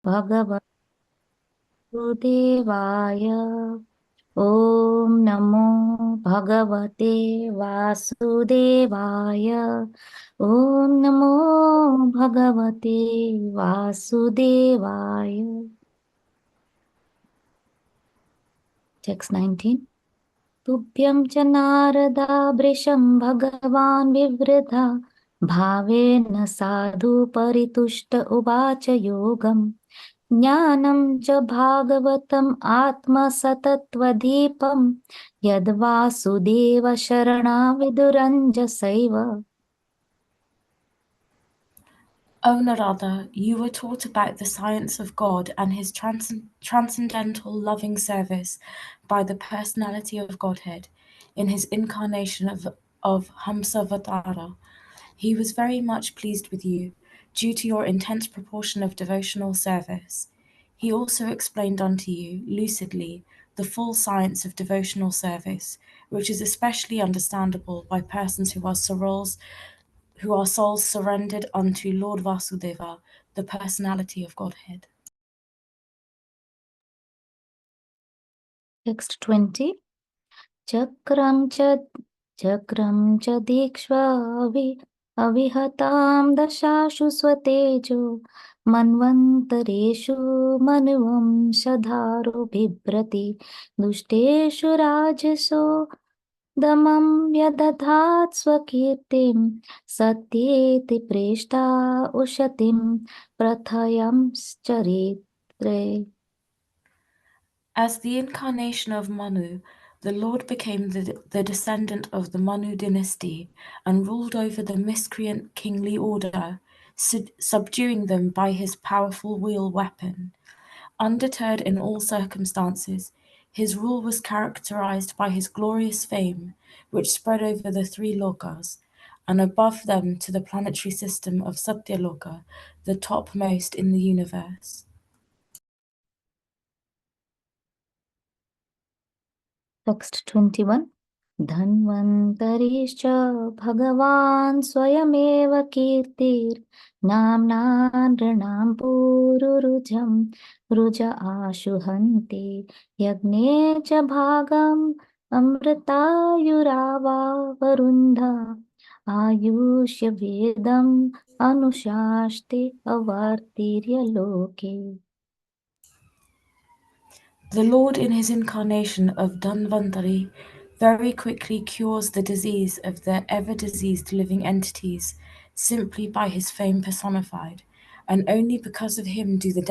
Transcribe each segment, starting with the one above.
भगवतेवाय ॐ नमो भगवते वासुदेवाय ॐ नमो भगवते वासुदेवाय. Text 19. तुभ्यं च नारदाभृशं भगवान् विवृधा भावेन साधु परितुष्ट उवाच योगम् ज्ञानं च भागवतम् आत्मसतत्वदीपं यद्वासुदेव शरणाविदुरञ्जसैव. O Narada, you were taught about the science of God and his transcendental loving service by the personality of Godhead in his incarnation of Hamsavatara. He was very much pleased with you, due to your intense proportion of devotional service. He also explained unto you, lucidly, the full science of devotional service, which is especially understandable by persons who are souls surrendered unto Lord Vasudeva, the personality of Godhead. Text 20. Chakram cha dikshva avihatam dashashu swatejo manvantareshu manuvam shadharo bibrati dušteshu rajaso damam vyadadhat swakirtim satyeti preshta ushatim prathayam charitre. As the incarnation of Manu, the Lord became the descendant of the Manu dynasty and ruled over the miscreant kingly order, subduing them by his powerful wheel weapon. Undeterred in all circumstances, his rule was characterized by his glorious fame, which spread over the three lokas, and above them to the planetary system of Satyaloka, the topmost in the universe. Text 21. Dhanvantarischa Bhagavan Swayameva Kirtir Namna Nrinam Pururujam Ruja Ashuhanti Yagne cha Bhagam Amritayurava Varundha Ayushya Vedam Anushashti Avartirya Loke. The Lord in his incarnation of Dhanvantari very quickly cures the disease of the ever-diseased living entities simply by his fame personified, and only because of him do the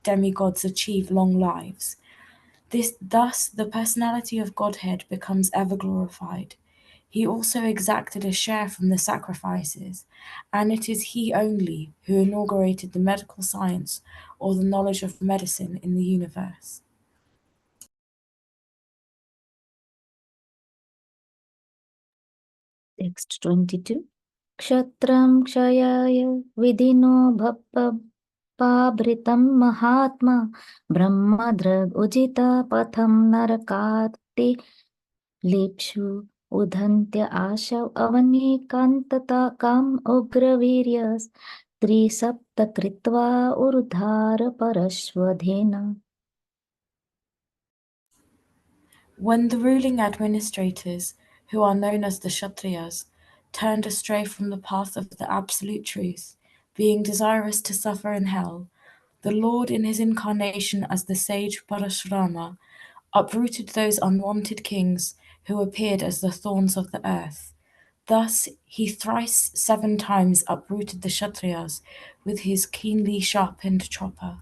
demigods achieve long lives. Thus the personality of Godhead becomes ever glorified. He also exacted a share from the sacrifices, and it is he only who inaugurated the medical science or the knowledge of medicine in the universe. Text 22. Kshatram kshayaya vidino bhappabhritam mahatma brahmadrag ujita patham narakati lipshu udhantya ashav avanikantata kam ugraviryas trisapta kritva urdhara parashvadhena. When the ruling administrators, who are known as the Kshatriyas, turned astray from the path of the absolute truth, being desirous to suffer in hell, the Lord in his incarnation as the sage Parashurama uprooted those unwanted kings who appeared as the thorns of the earth. Thus he thrice 7 times uprooted the Kshatriyas with his keenly sharpened chopper.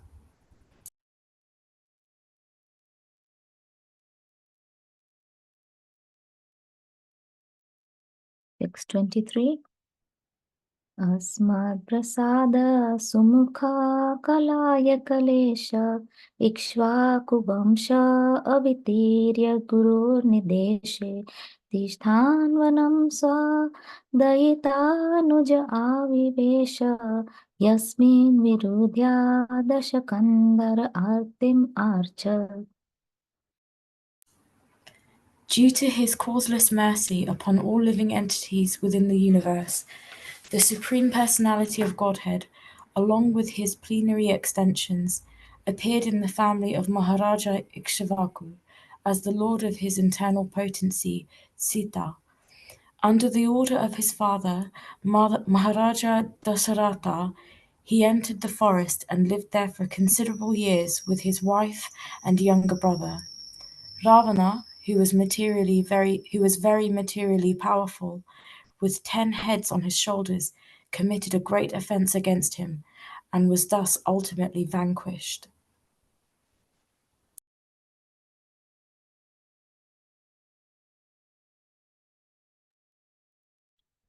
Text 23. Asmad prasada sumukha kalaya kalesha ikshvaku vamsha avitirya guru nideshe tishthanvanam swa dayitanuja avivesha yasmin virudhya dashakandar artim archa. Due to his causeless mercy upon all living entities within the universe, the Supreme Personality of Godhead along with his plenary extensions, appeared in the family of Maharaja Ikshvaku as the lord of his internal potency, Sita. Under the order of his father, Maharaja Dasaratha, he entered the forest and lived there for considerable years with his wife and younger brother. Ravana, who was very materially powerful, with 10 heads on his shoulders, committed a great offense against him, and was thus ultimately vanquished.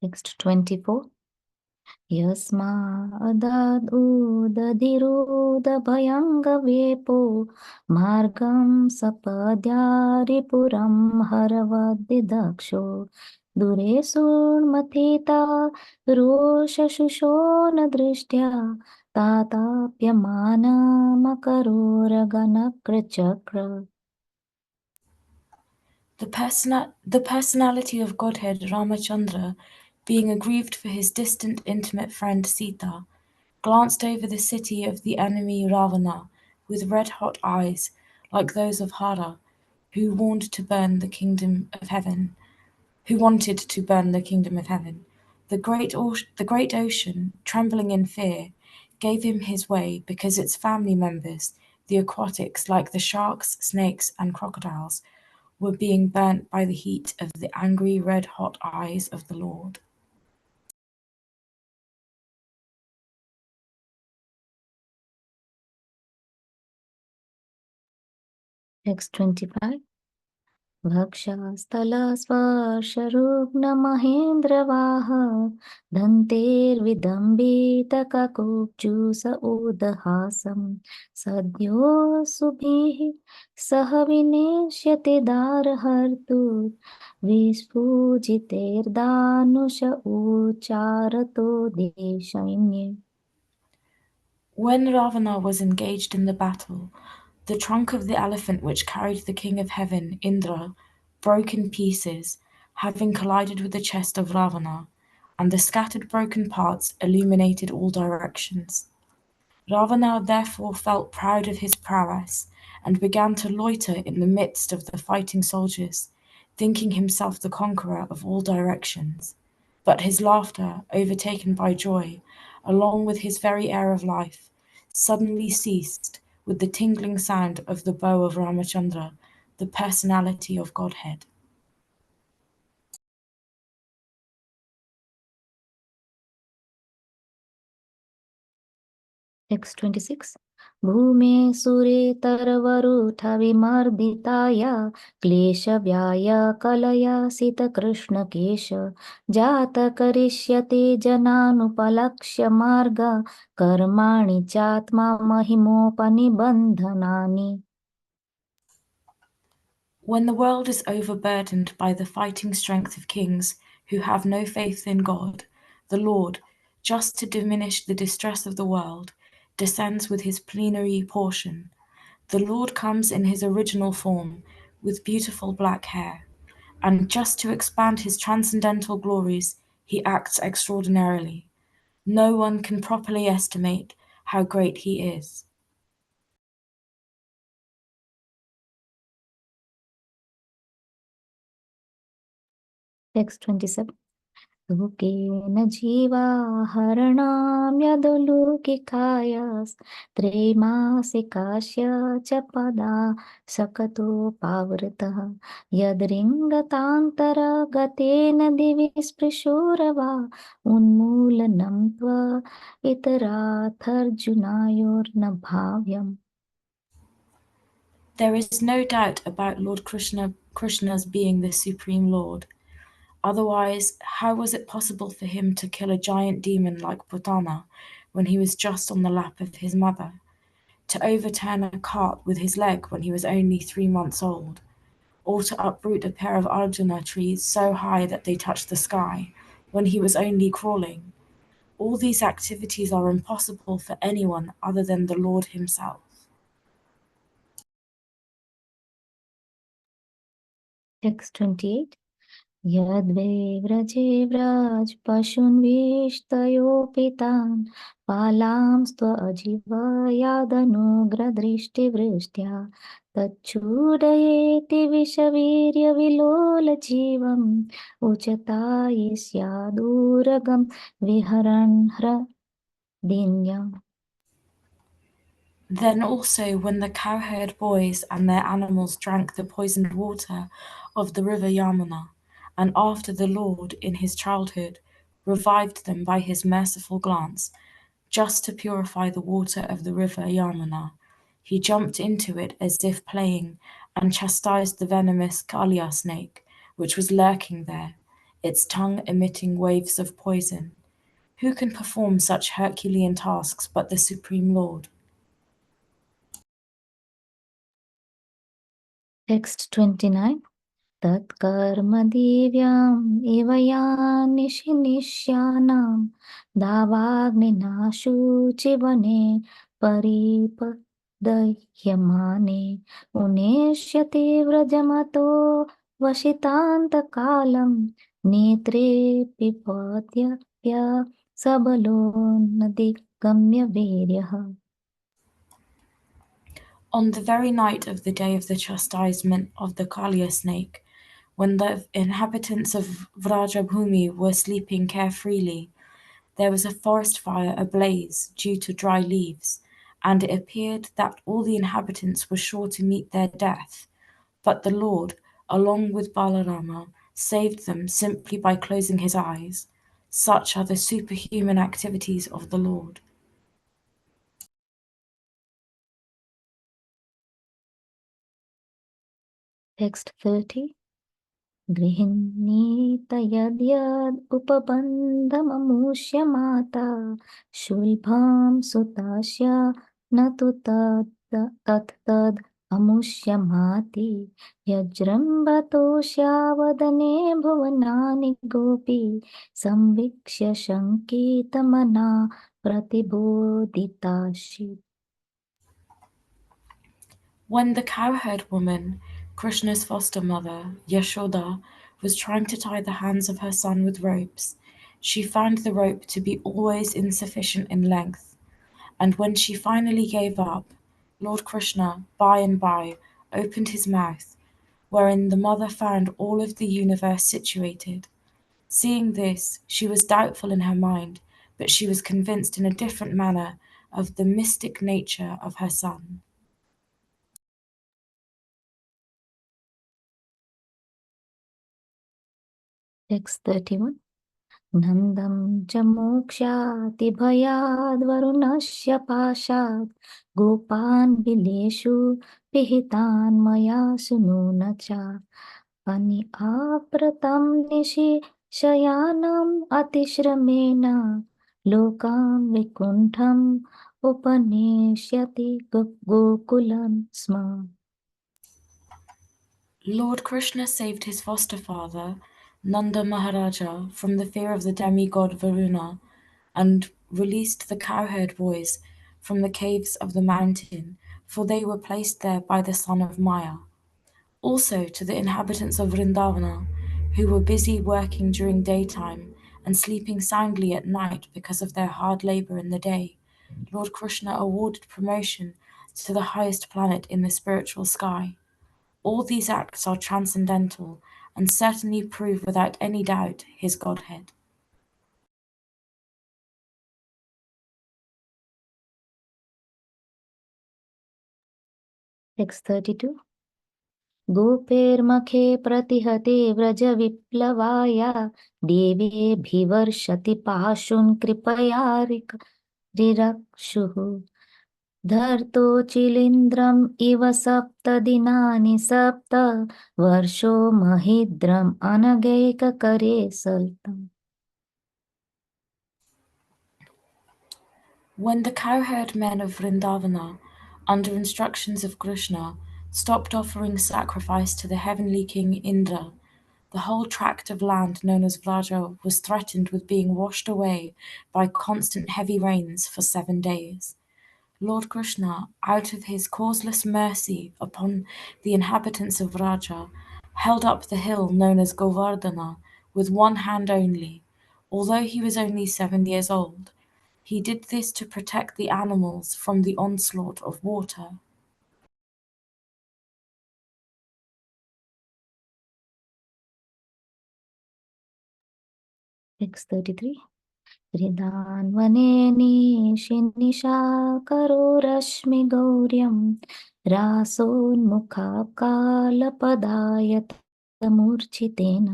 Text 24. यस्मादुदधिरोदभयङ्गवेपो मार्गं सपद्यारिपुरं हरवद्दिदक्षो दूरे सूर्मथिता रोषशुशो न दृष्ट्या ताताप्यमानमकरोरगनकृचक्र. The personality of Godhead Ramachandra, being aggrieved for his distant intimate friend Sita, glanced over the city of the enemy Ravana with red-hot eyes like those of Hara, who wanted to burn the kingdom of heaven. The great ocean, trembling in fear, gave him his way because its family members, the aquatics like the sharks, snakes, and crocodiles, were being burnt by the heat of the angry red-hot eyes of the Lord. Text 25. भक्षास्थलस्पर्शरुग्णमहेन्द्रवाह दन्तेर्विदम्बितककुब्जूस उदहासं सद्यो सुभिः सह विनेष्यति दारहर्तु विस्फुजितैर्दानुष उच्चारतो देशैन्ये. When Ravana was engaged in the battle, the trunk of the elephant which carried the king of heaven, Indra, broke in pieces, having collided with the chest of Ravana, and the scattered broken parts illuminated all directions. Ravana therefore felt proud of his prowess, and began to loiter in the midst of the fighting soldiers, thinking himself the conqueror of all directions. But his laughter, overtaken by joy, along with his very air of life, suddenly ceased with the tingling sound of the bow of Ramachandra, the personality of Godhead. Text 26. भूमे सुरेतरवरुठविमर्दिताय क्लेशव्याय कलयासितकृष्णकेश जातकरिष्यते जनानुपलक्ष्य मार्ग कर्माणि चात्मा महिमोपनिबन्धनानि. When the world is overburdened by the fighting strength of kings who have no faith in God, the Lord, just to diminish the distress of the world, descends with his plenary portion. The Lord comes in his original form, with beautiful black hair, and just to expand his transcendental glories, he acts extraordinarily. No one can properly estimate how great he is. Text 27. सुखेन जीवाहरणं यदुलूकिकायस्त्रैमासिकास्य च पदा सकतोपावृतः यद्रिङ्गतान्तरगतेन दिवि स्पृशोरवा उन्मूलनं इतराथर्जुनायोर्न भाव्यम्. There is no doubt about Lord Krishna's being the Supreme Lord. Otherwise, how was it possible for him to kill a giant demon like Putana when he was just on the lap of his mother? To overturn a cart with his leg when he was only 3 months old? Or to uproot a pair of Arjuna trees so high that they touched the sky when he was only crawling? All these activities are impossible for anyone other than the Lord himself. Text 28. यद्वे व्रजे Vraj पशून् विष्टयोपितान् पालांस्त्वजीवयादनुग्रदृष्टिवृष्ट्या तच्छूदयेति विषवीर्यविलोलजीवम् उचतायिष्यादूरगं विहरन् ह्रदिन्यम्. Then also when the cowherd boys and their animals drank the poisoned water of the river Yamuna, and after the Lord in his childhood revived them by his merciful glance, just to purify the water of the river Yamuna, he jumped into it as if playing, and chastised the venomous Kalia snake, which was lurking there, its tongue emitting waves of poison. Who can perform such Herculean tasks but the Supreme Lord? Text 29. तत्कर्मदिव्याम् इव यान्निशिनिष्यानां दावाग्निना शुचिवने परिपदह्यमाने उनेष्यति व्रजमतो वशितान्तकालं नेत्रे पिपत्यप्य सबलो नदिगम्य वीर्यः. On the very night of the day of the chastisement of the Kalia snake, when the inhabitants of Vrajabhumi were sleeping carefreely, there was a forest fire ablaze due to dry leaves, and it appeared that all the inhabitants were sure to meet their death. But the Lord, along with Balarama, saved them simply by closing his eyes. Such are the superhuman activities of the Lord. Text 30. गृह्णीत यद्यद् उपबन्धममुष्य माता शुल्भां सुतास्य न तु तत्तद् अमुष्यमाति यज्रम्भतोष्यावदने भुवनानि गोपी संवीक्ष्य शङ्कितमना प्रतिबोधिताशि. When the cowherd woman, Krishna's foster mother, Yashoda, was trying to tie the hands of her son with ropes, she found the rope to be always insufficient in length, and when she finally gave up, Lord Krishna, by and by, opened his mouth, wherein the mother found all of the universe situated. Seeing this, she was doubtful in her mind, but she was convinced in a different manner of the mystic nature of her son. Text 31. नन्दं च मोक्षाति भयाद्वरुणस्य पाशात् गोपान् बिलेषु पिहितान् मया सुनून च अप्रतं निशि शयानम् अतिश्रमेण लोकान् विकुण्ठम् उपनेष्यति गोकुलं स्म. Lord Krishna saved his foster father, Nanda Maharaja, from the fear of the demigod Varuna, and released the cowherd boys from the caves of the mountain, for they were placed there by the son of Maya. Also to the inhabitants of Vrindavana, who were busy working during daytime and sleeping soundly at night because of their hard labor in the day, Lord Krishna awarded promotion to the highest planet in the spiritual sky. All these acts are transcendental and certainly prove without any doubt his Godhead. Text 32. गोपेर्मखे प्रतिहते व्रजविप्लवाय देवेऽभिवर्षति पाशुन् कृपया रिरक्षुः धर्तोचिलिन्द्रम् इव 7 दिनानि 7 वर्षो महिद्रम् अनगैककरे सल्तम्. When the cowherd men of Vrindavana, under instructions of Krishna, stopped offering sacrifice to the heavenly king Indra, the whole tract of land known as Vraja was threatened with being washed away by constant heavy rains for 7 days. Lord Krishna, out of his causeless mercy upon the inhabitants of Vraja, held up the hill known as Govardhana with one hand only. Although he was only 7 years old, he did this to protect the animals from the onslaught of water. Text 33. हृदान्वने निशाकरो रश्मिगौर्यं रासोन्मुखाकालपदायतमूर्छितेन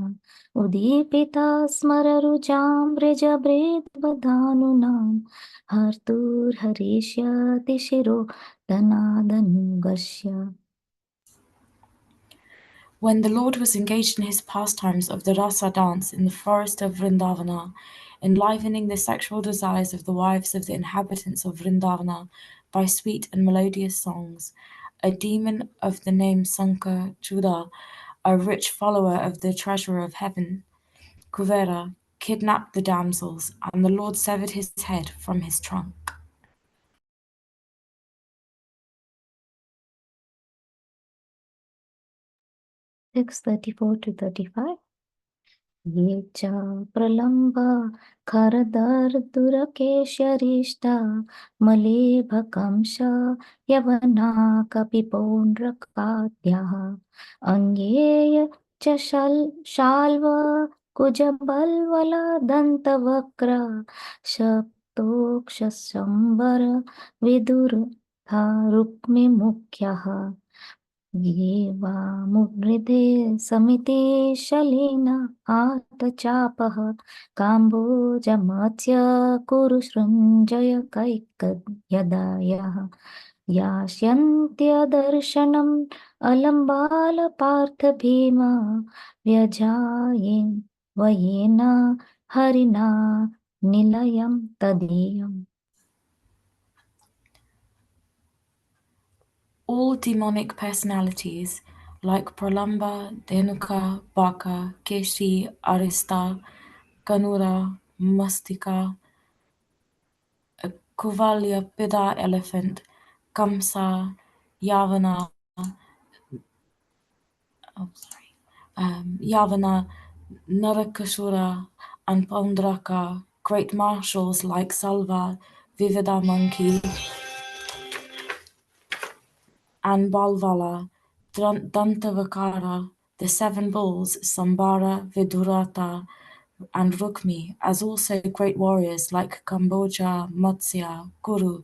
उदीपिता स्मररुचां वृजभृद्वधानुनां हर्तुर्हरिष्यति शिरो धनादनुगस्य. When the Lord was engaged in his pastimes of the Rasa dance in the forest of Vrindavana, enlivening the sexual desires of the wives of the inhabitants of Vrindavana by sweet and melodious songs, a demon of the name Sankar Chuda, a rich follower of the treasurer of heaven, Kuvera, kidnapped the damsels, and the Lord severed his head from his trunk. Text 34 to 35. ये च प्रलम्बा खरदर्दुरकेशरिष्टा मलेभकंश यवना कपिपौण्ड्रकाद्याः अङ्गेय च शाल्व कुजबल्वलदन्तवक्र शक्तोक्षशम्बर विदुरथा रुक्मिमुख्यः ये वा मुहृदे समिति शलेन आतचापः काम्बोजमत्स्य कुरु सृञ्जय कैकयदायः यास्यन्त्यदर्शनम् अलम्बाल Bhima व्यजायेन् वयेन हरिणा निलयं तदीयम्. All demonic personalities, like Pralamba, Dhenuka, Baka, Keshi, Arista, Kanura, Mastika, Kuvalya, Pida elephant, Kamsa, Yavana, Yavana, Narakasura, and Pandraka, great marshals like Salva, Vivida monkey, and Balvala, Dantavakara, the 7 bulls, Sambara, Vidurata, and Rukmi, as also great warriors like Kamboja, Matsya, Kuru,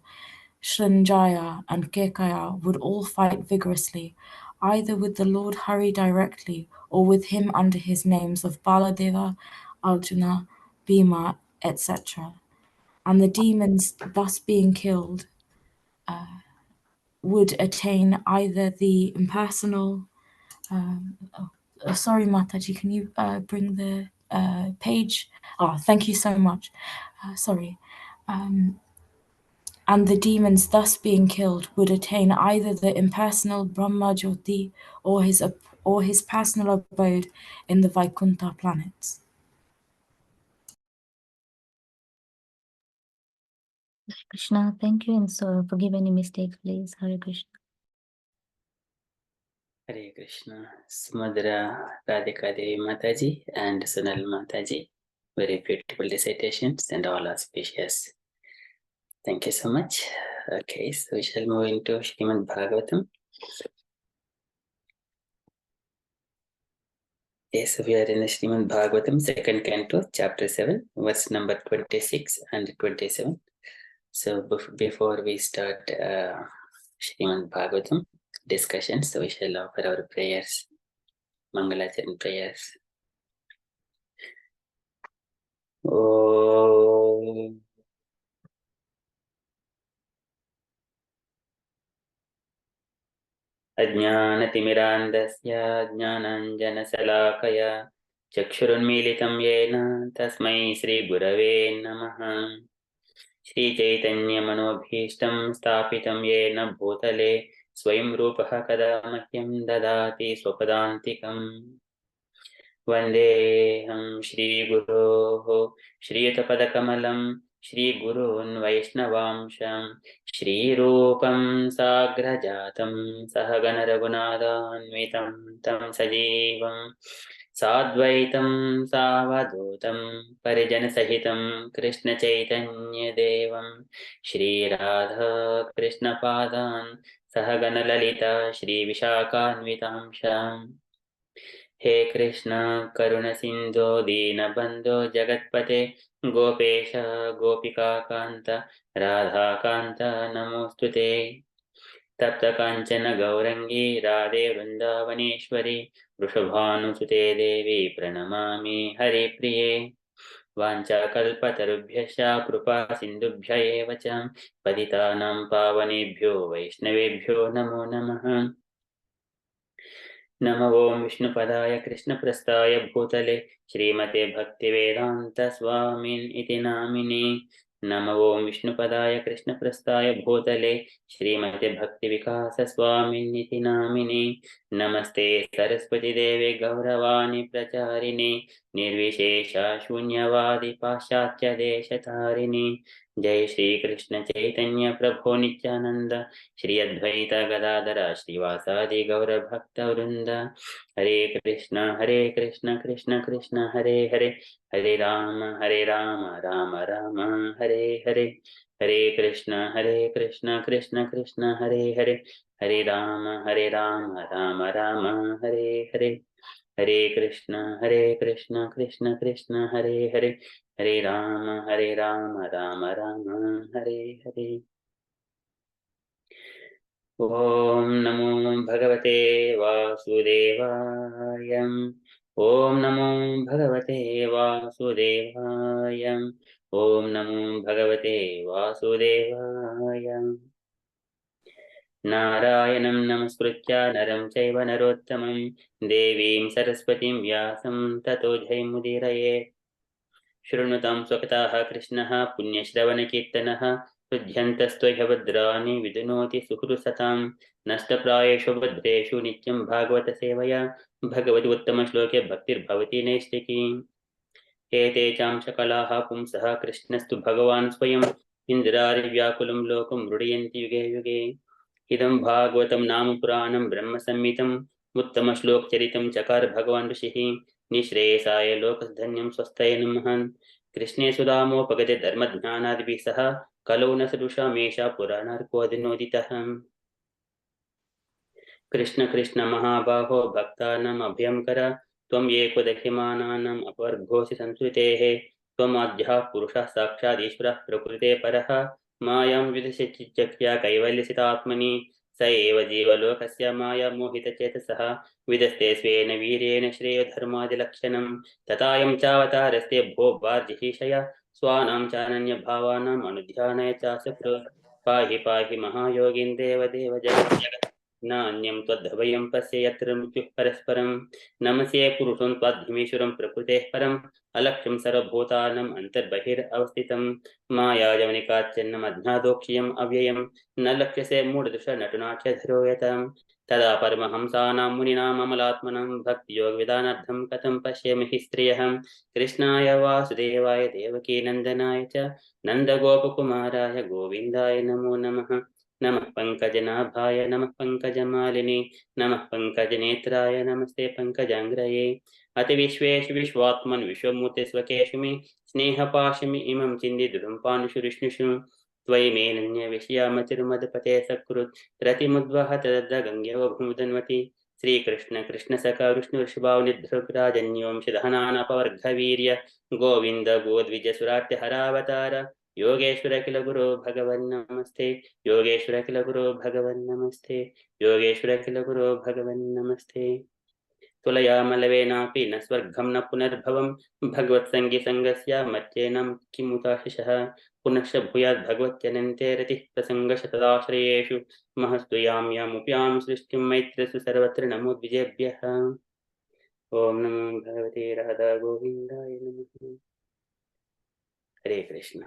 Srinjaya, and Kekaya would all fight vigorously, either with the Lord Hari directly or with him under his names of Baladeva, Arjuna, Bhima, etc. And the demons thus being killed would attain either the impersonal. Sorry, Mataji, can you bring the page? Thank you so much. Sorry. And the demons thus being killed would attain either the impersonal Brahma Jyoti or his personal abode in the Vaikuntha planets. Krishna, thank you, and so forgive any mistakes, please. Hare Krishna. Hare Krishna. Sumadra Radhika Devi Mataji and Sunal Mataji. Very beautiful recitations and all auspicious. Thank you so much. Okay, so we shall move into Srimad Bhagavatam. Yes, we are in the Srimad Bhagavatam, second canto, chapter 7, verse number 26 and 27. So before we start Srimad Bhagavatam discussion, so we shall offer our prayers, Mangalacharan prayers. Om अज्ञानतिमिरान्धस्य ज्ञानाञ्जनशलाकया चक्षुरुन्मीलितं येन तस्मै श्रीगुरवे नमः। श्रीचैतन्यमनोभीष्टं स्थापितं येन भूतले स्वयं रूपः कदा मह्यं ददाति स्वपदान्तिकम्। वन्देऽहं श्रीगुरोः श्रीयुतपदकमलं श्रीगुरून् वैष्णवांशं श्रीरूपं साग्रजातं सहगण रघुनाथान्वितं तं सजीवं साद्वैतं सावधूतं परिजनसहितं कृष्णचैतन्यदेवं श्रीराधा कृष्णपादान् सहगण ललिता श्रीविशाखान्वितांशाम् हे कृष्ण करुण सिंधो दीनबंधो जगत्पते गोपेश गोपिकान्त राधाकान्त नमोस्तुते तप्त कांचन गौरंगी राधे वृंदावनेश्वरी वृषभानुसुते देवी प्रणमामि हरिप्रिये वाञ्छाकल्पतरुभ्यश्च कृपा सिन्धुभ्य एव च पतितानां पावनेभ्यो वैष्णवेभ्यो नमो नमः नमो ओं विष्णुपदाय कृष्णप्रस्थाय भूतले श्रीमते भक्तिवेदान्त स्वामिन् इति नामिने नमो ओं विष्णुपदाय कृष्णप्रस्थाय भूतले श्रीमते भक्तिविकास स्वामिन् इति नामिने नमस्ते सरस्वती देवे गौरवाणी प्रचारिणे निर्विशेष शून्यवादी पाश्चात्य देशतारिणे जय श्री कृष्ण चैतन्य प्रभु नित्यानंद श्री अद्वैत गदाधर श्रीवासादि गौर भक्त वृंद हरे कृष्ण कृष्ण कृष्ण हरे हरे हरे राम राम राम हरे हरे हरे कृष्ण कृष्ण कृष्ण हरे हरे हरे राम राम राम हरे हरे हरे कृष्ण कृष्ण कृष्ण हरे हरे हरे राम राम राम हरे हरे ओम नमो भगवते वासुदेवाय ओम नमो भगवते वासुदेवाय ओम नमो भगवते वासुदेवाय नारायणं नमस्कृत्य नरं चैव नरोत्तमं देवीं सरस्वतीं व्यासं ततो जयमुदीरये शृणुतां स्वकताः कृष्णः पुण्यश्रवणकीर्तनः हृद्यन्तस्त्वभद्राणि विदुनोति सुहृसतां नष्टप्रायेषु भद्रेषु नित्यं भागवतसेवया भगवति उत्तमश्लोके भक्तिर्भवति नैष्टिकी एते चां सकलाः पुंसः कृष्णस्तु भगवान् स्वयम् इन्द्रारिव्याकुलं लोकं मृडयन्ति युगे युगे इदं भागवतं नाम पुराणं ब्रह्मसंहितम् उत्तमश्लोकचरितं चकार भगवान् ऋषिः निःश्रेयसाय लोकधन्यं स्वस्थये नमः कृष्णे सुदामोपगते धर्मज्ञानादिभिः सह कलौ न सदृशामेषा पुराणार्कोऽधिनोदितः कृष्ण कृष्ण महाबाहो भक्तानाम् अभयं कर त्वम् एको दह्यमानानाम् अपवर्गोऽसि संस्कृतेः त्वमाद्यः पुरुषः साक्षात् ईश्वरः प्रकृते परः मायां विदुषित्यक्त्या कैवल्यसितात्मनि स एव जीवलोकस्य माया मोहितचेतसः विदस्ते स्वेन वीर्येण श्रेयो धर्मादिलक्षणं तथायं चावतारस्ते भो बार्जिहीशय स्वानां चानन्यभावानाम् अनुध्यानाय चास्य पाहि पाहि महायोगिन् देवदेव जगत् नान्यं त्वद्भयं पश्य यत्र मृत्युः परस्परं नमस्ये पुरुषं त्वाद्धिमीश्वरं प्रकृतेः परम् अलक्ष्यं सर्वभूतानाम् अन्तर्बहिरवस्थितं मायाजवनिकाच्चन्नम् अज्ञातोक्षयम् अव्ययं न लक्ष्यसे मूढदृश नटनाट्यधरो यतां तदा परमहंसानां मुनीनाम् अमलात्मनां भक्तियोगविदानार्थं कथं पश्येमहि स्त्रियः कृष्णाय वासुदेवाय देवकीनन्दनाय च नन्दगोपकुमाराय गोविन्दाय नमो नमः नमः पंकजनाभाय नमः पंकजमालिनी नमः पंकजनेत्राय नमस्ते पंकजांग्रये अति विश्वेश विश्वात्मन विश्वमूर्ते स्वकेशमि स्नेहपाशमि इमं चिन्तिदुरं पानुषुरिष्णुषु त्वयि मेनन्य विषयामतिर्मदपते सकृत् रतिमुद्वह तदद्द गङ्गेव भूमुदन्वति श्रीकृष्ण कृष्ण सखा विष्णु ऋषभावनिधृराजन्योंशधनानपवर्गवीर्य गोविन्द गोद्विज सुराट्य हरावतार योगेश्वर किल गुरो भगवन् नमस्ते योगेश्वर किल गुरो भगवन् नमस्ते योगेश्वर किल गुरो भगवन् नमस्ते तुलयामलवेनापि न स्वर्गं न पुनर्भवं भगवत्सङ्गीसङ्गस्य मत्येनं किमुताशिषः पुनश्च भूयात् भगवत्यनन्ते रतिः प्रसङ्गशतदाश्रयेषु महस्तु यां यामुप्यां सृष्टिं मैत्रसु सर्वत्र नमो द्विजेभ्यः ॐ नमो भगवते राधा गोविन्दाय नमः हरे Krishna.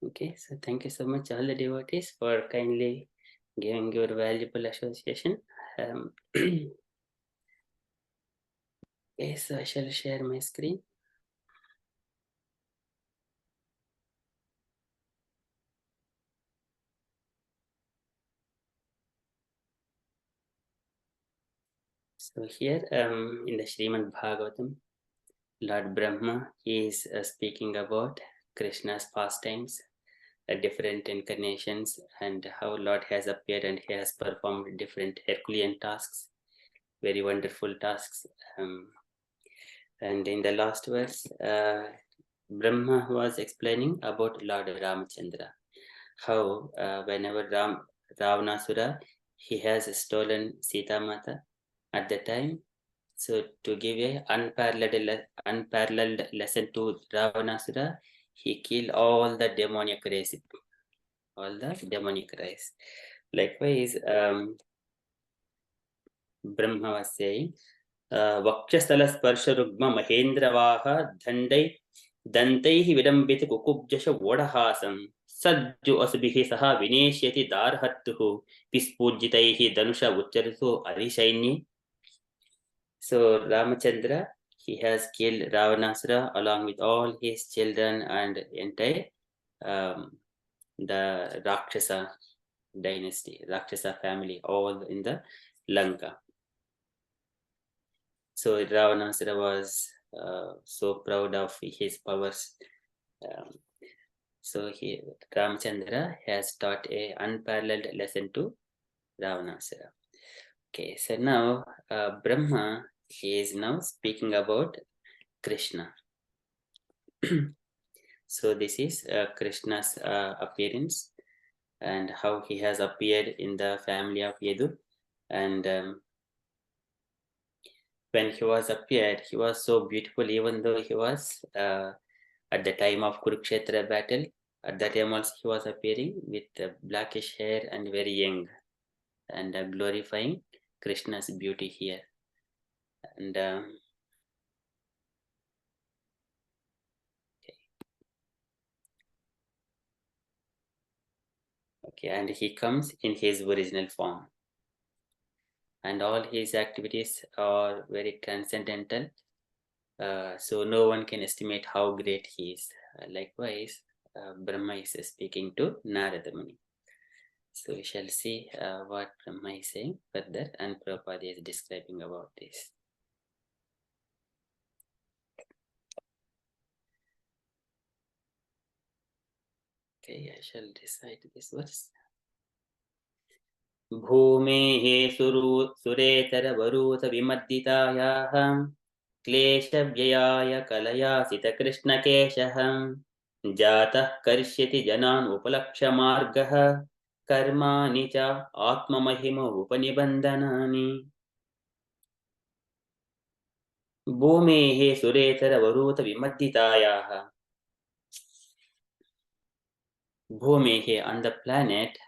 Okay, so thank you so much all the devotees for kindly giving your valuable association. Okay, so I shall share my screen. So here in the Srimad Bhagavatam, Lord Brahma, he is speaking about Krishna's pastimes, different incarnations, and how Lord has appeared and he has performed different Herculean tasks, very wonderful tasks. And in the last verse, Brahma was explaining about Lord Ramachandra, how whenever Ravanasura, he has stolen Sita Mata at the time. So to give a unparalleled lesson to Ravanasura, he killed all the demoniac race. Likewise, Brahma was saying, Vakshasthala Sparsha Rugma Mahendravaha Dantaihi Vidambita Kukubjasha Vodahasam Sajju Asbihi Saha Vineshyati Darhattuhu Pispujitaihi Danusha Ucharitu Arishaini. So Ramachandra, he has killed Ravanasura along with all his children and entire the Rakshasa dynasty, Rakshasa family, all in the Lanka. So Ravanasura was so proud of his powers. So Ramachandra has taught a unparalleled lesson to Ravanasura. Okay, so now Brahma, he is now speaking about Krishna. So this is Krishna's appearance and how he has appeared in the family of Yadu. And when he was appeared, he was so beautiful, even though he was at the time of Kurukshetra battle. At that time also he was appearing with blackish hair and very young, and glorifying Krishna's beauty here. And okay, and he comes in his original form. And all his activities are very transcendental. So no one can estimate how great he is. Likewise, Brahma is speaking to Narada Muni. So we shall see what Brahma is saying further, and Prabhupada is describing about this. Okay, I shall recite this verse. Bhumehe suretaravaruta vimaditayaha क्लेशव्ययाय कलयासित कृष्णकेशः जातः कर्ष्यति जनान् उपलक्ष्यमार्गः कर्माणि च आत्ममहिम उपनिबन्धनानि भूमेः सुरेतरवरूथ विमद्दितायाः. Bhumehe, on the planet.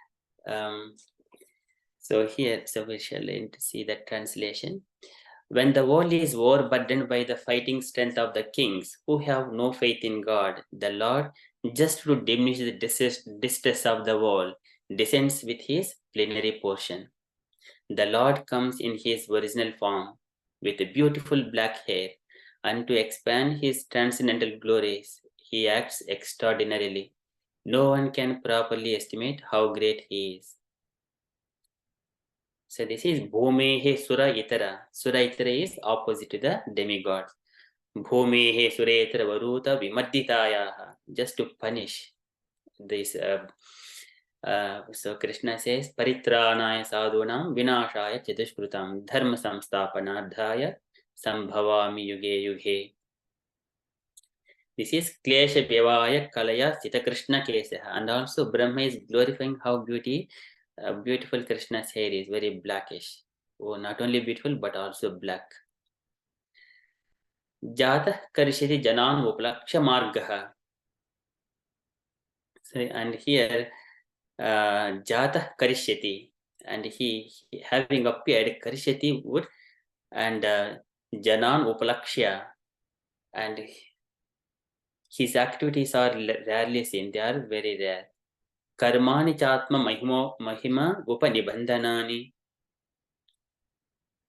So here, so we shall see the translation. When the world is overburdened by the fighting strength of the kings who have no faith in God, the Lord, just to diminish the distress of the world, descends with his plenary portion. The Lord comes in his original form with beautiful black hair, and to expand his transcendental glories, he acts extraordinarily. No one can properly estimate how great he is. So this is Bhumehe Sura Itara. Sura Itara is opposite to the demigods. Bhumehe Sura Itara Varuta Vimadditayaha. Just to punish this. So Krishna says, Paritranaya sadhunam vinashaya chadushkrutam dharma samstapanardhaya sambhavami yuge yuge. This is Klesha Vyavaya Kalaya Sita Krishna Kesaha. And also Brahma is glorifying how beautiful Krishna's hair is, very blackish. Oh, not only beautiful, but also black. Jata Karishati Janan Uplaksha Margaha. So, and here, Jata Karishati, and he having appeared, Karishati would, and Janan Uplakshya, and his activities are rarely seen, they are very rare. Karmani Chatma Mahima Upanibandhanani.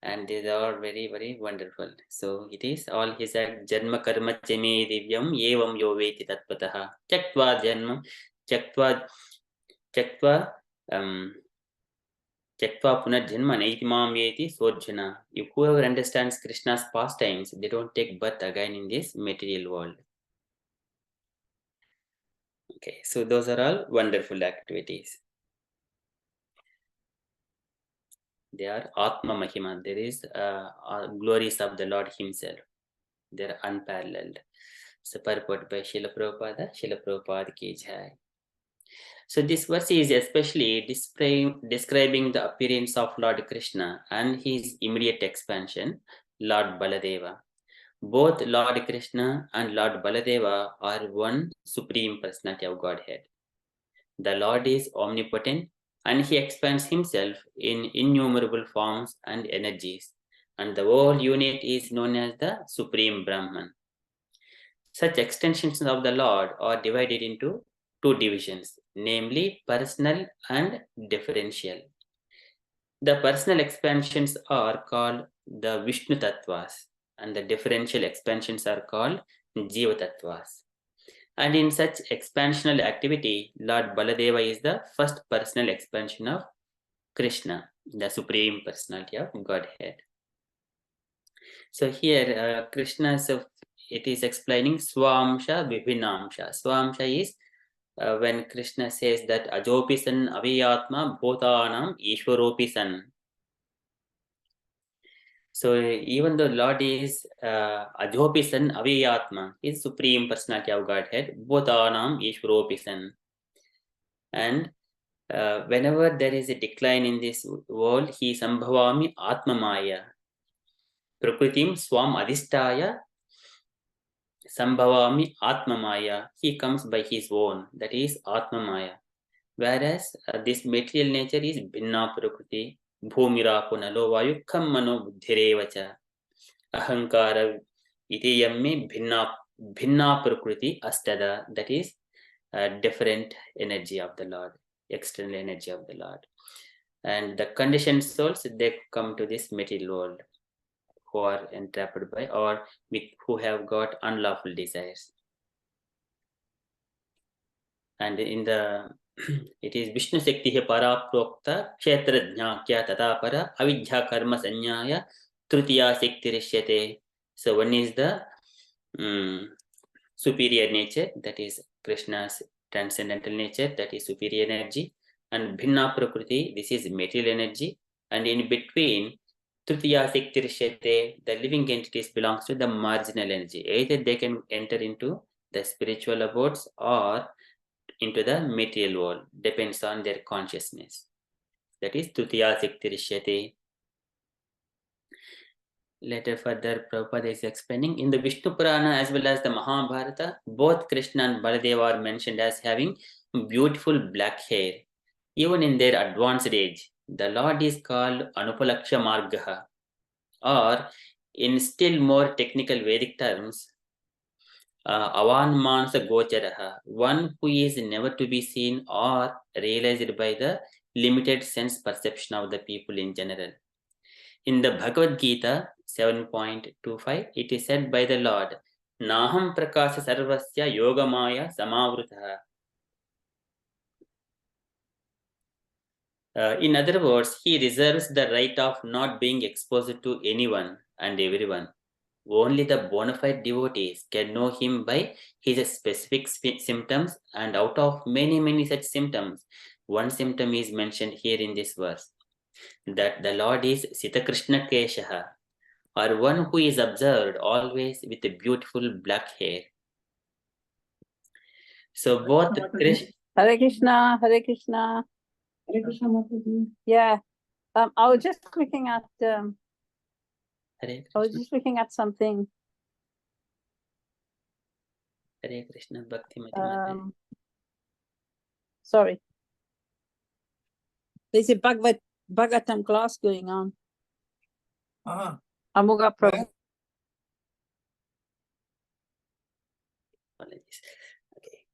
And these are very, very wonderful. So it is all his act. Janma karma chame divyam evam yo veti tatpataha. Chaktva Chetva punarjanma naitimam yeti sorjana. If whoever understands Krishna's pastimes, they don't take birth again in this material world. Okay, so those are all wonderful activities. They are Atma Mahima. There is glories of the Lord Himself. They are unparalleled. So purport by Srila Prabhupada ki jai. So this verse is especially describing the appearance of Lord Krishna and his immediate expansion, Lord Baladeva. Both Lord Krishna and Lord Baladeva are one supreme personality of Godhead. The Lord is omnipotent and he expands himself in innumerable forms and energies, and the whole unit is known as the Supreme Brahman. Such extensions of the Lord are divided into two divisions, namely personal and differential. The personal expansions are called the Vishnu Tattvas, and the differential expansions are called Jiva Tattvas. And in such expansional activity, Lord Baladeva is the first personal expansion of Krishna, the Supreme Personality of Godhead. So here, Krishna, it is explaining Swamsha Vibhinamsha. Swamsha is when Krishna says that Ajopi san aviyatma bhotanam ishwaropi san. So even though Lord is Ajopi san aviyatma, is Supreme Personality of Godhead, bhotanam ishwaropi san. And whenever there is a decline in this world, he sambhavami atmamaya. Prakritim swam adhisthaya sambhavami atmamaya. He comes by his own, that is atmamaya. Whereas this material nature is bhinna prakriti, bhumirapo nalo vayu kammano buddhirevacha. Ahankara iti yamme bhinna prakriti astada. That is different energy of the Lord, external energy of the Lord. And the conditioned souls, they come to this material world who are entrapped by or who have got unlawful desires. And in the it is Vishnu Shakti para prokta kshetra jnakya tata para avidya karma sanyaya trutiya shakti rishyate. So one is the superior nature, that is Krishna's transcendental nature, that is superior energy, and bhinna prakriti, this is material energy, and in between tritiya shakti rishyate, the living entities belongs to the marginal energy. Either they can enter into the spiritual abodes or into the material world, depends on their consciousness. That is tritiya shakti rishyate. Later further Prabhupada is explaining in the Vishnu Purana as well as the Mahabharata, both Krishna and Baladeva are mentioned as having beautiful black hair. Even in their advanced age, the Lord is called Anupalaksha Margaha, or in still more technical Vedic terms, Avan Mansa Gocharaha, one who is never to be seen or realized by the limited sense perception of the people in general. In the Bhagavad Gita 7.25, it is said by the Lord, Naham prakasha sarvasya yogamaya samavrutaha. In other words, he reserves the right of not being exposed to anyone and everyone. Only the bona fide devotees can know him by his specific symptoms, and out of many such symptoms, one symptom is mentioned here in this verse, that the Lord is Sita Krishna Keshaha, or one who is observed always with a beautiful black hair. So both Krishna... Hare Krishna, Hare Krishna. Hare Krishna, Mataji. Yeah, I was just looking at Hare I was Krishna, just looking at something. Hare Krishna, Bhakti Mati. Sorry. There's a Bhagavatam class going on. Amogha Prabhu. Apologies. Okay.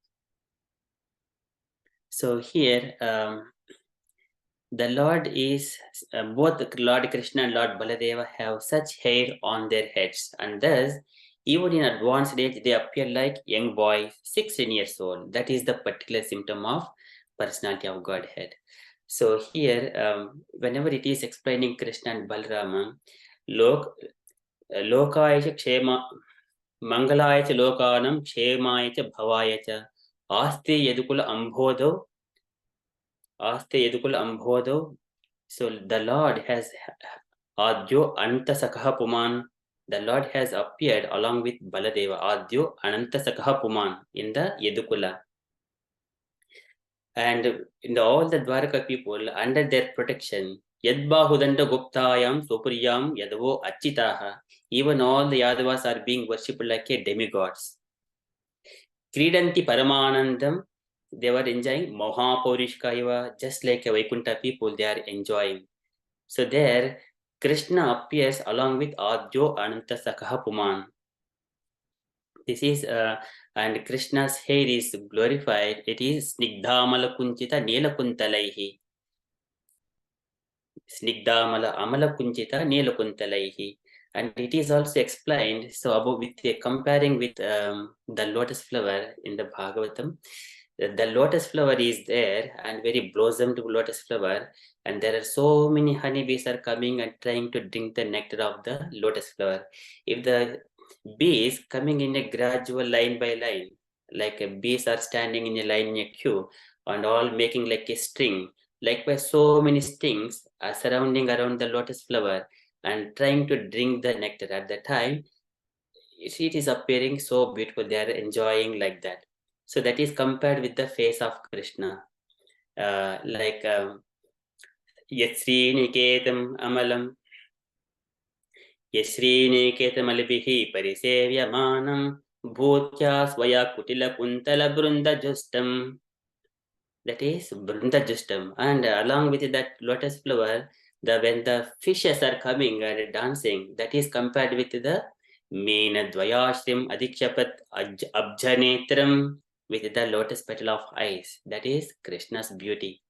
So here, the Lord is, both Lord Krishna and Lord Baladeva have such hair on their heads, and thus, even in advanced age, they appear like young boys, 16 years old. That is the particular symptom of personality of Godhead. So here, whenever it is explaining Krishna and Balrama, lokaya cha kshema, mangalaya cha lokanam, kshemaya cha bhavaya cha, aste yadukula ambhodo. So the Lord has Adyo Ananta Sakaha Puman. The Lord has appeared along with Baladeva, Adyo Ananta Sakaha Puman, in the Yedukula. And in all the Dwaraka people, under their protection, Yadbahudanda Guptayam Sopriyam Yadavo Achitaha, even all the Yadavas are being worshipped like a demigods. Kridanti Paramanandam, they were enjoying Mahapurishkaiva, just like a Vaikunta people, they are enjoying. So there, Krishna appears along with Adyo Ananta Sakaha Puman. This is, and Krishna's hair is glorified. It is Snigdhamala Kunchita Nela Kuntalaihi. Snigdhamala Amala Kunchita Nela Kuntalaihi. And it is also explained, so about with comparing with the lotus flower in the Bhagavatam. The lotus flower is there and very blossomed lotus flower, and there are so many honeybees are coming and trying to drink the nectar of the lotus flower. If the bees coming in a gradual line by line, like bees are standing in a line in a queue and all making like a string, likewise so many strings are surrounding around the lotus flower and trying to drink the nectar. At the time, it is appearing so beautiful, they are enjoying like that. So that is compared with the face of Krishna, like Yasriniketam Amalam, Yasriniketamalibihi Parisevyamanam, Bhutya Swaya Kutila Kuntala Brunda Justam. That is Brunda Justam. And along with that lotus flower, when the fishes are coming and dancing, that is compared with the Meena Dvayashrim Adikshapat Abjanetram, with the lotus petal of eyes. That is Krishna's beauty.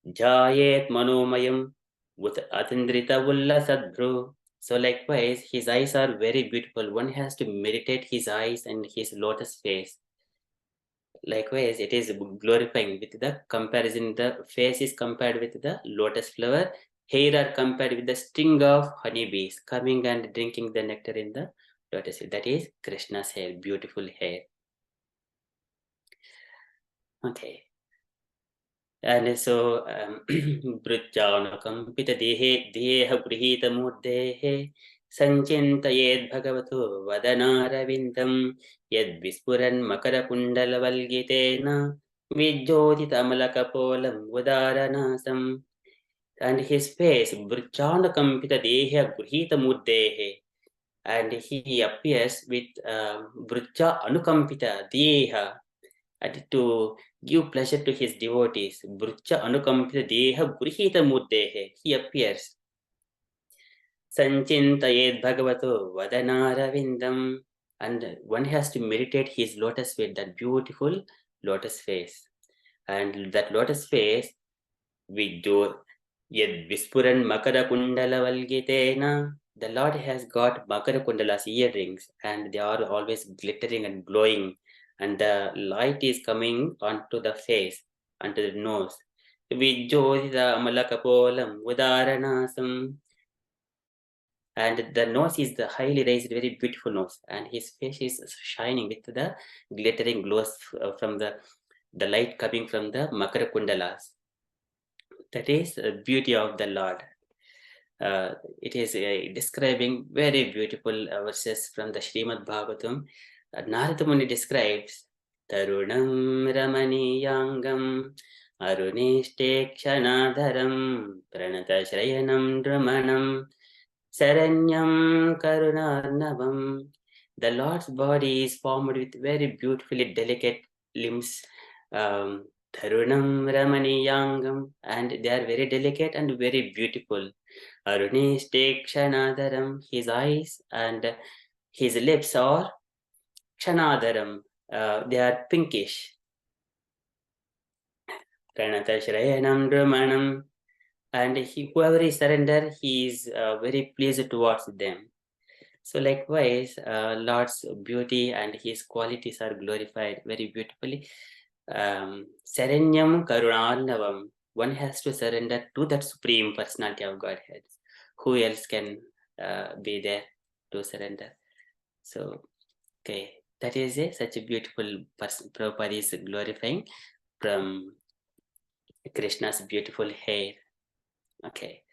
Jayet Manomayam with Atindrita Ulla Sadbru. So likewise, his eyes are very beautiful. One has to meditate his eyes and his lotus face. Likewise, it is glorifying with the comparison. The face is compared with the lotus flower. Hair are compared with the string of honeybees coming and drinking the nectar in the lotus. That is Krishna's hair, beautiful hair. Okay. And so, Brujjanakam Pita Deha Grihita Murdehe Sanchintayed Bhagavato Vadanaravindam Yad Vispuran Makara Kundala Valgitena Vijjoti Tamalakapolam Udaranasam. And his face, Brujjanakam Pita Deha Grihita Murdehe. And he appears with Brujja Anukampita Deha, and to give pleasure to his devotees. Brucha Anukampita Deha Gurhita Murdehe. He appears. Sanchintayed Bhagavato Vadanaravindam. And one has to meditate his lotus face, that beautiful lotus face. And that lotus face, Vidyo Yed Vispuran Makara Kundala Valgitena. The Lord has got Makara Kundalas earrings, and they are always glittering and glowing. And the light is coming onto the face, onto the nose. Vijjotita Amalakapolam Udaranasam. And the nose is the highly raised, very beautiful nose, and his face is shining with the glittering glows from the light coming from the Makara Kundalas. That is the beauty of the Lord. It is describing very beautiful verses from the Srimad Bhagavatam. Narada Muni describes Tarunam Ramaniyangam Arunishte Kshanadharam Pranata Shrayanam Dramanam Saranyam Karunarnavam. The Lord's body is formed with very beautifully delicate limbs, Tarunam Ramaniyangam, and they are very delicate and very beautiful. Arunishte Kshanadaram, his eyes and his lips are Kshanadaram, they are pinkish. Pranata Shrayanam Dramanam, and whoever is surrender, he is very pleased towards them. So likewise, Lord's beauty and his qualities are glorified very beautifully. Saranyam Karunarnavam. One has to surrender to that Supreme Personality of Godhead. Who else can be there to surrender? So, okay, that is such a beautiful person. Prabhupada is glorifying from Krishna's beautiful hair. Okay.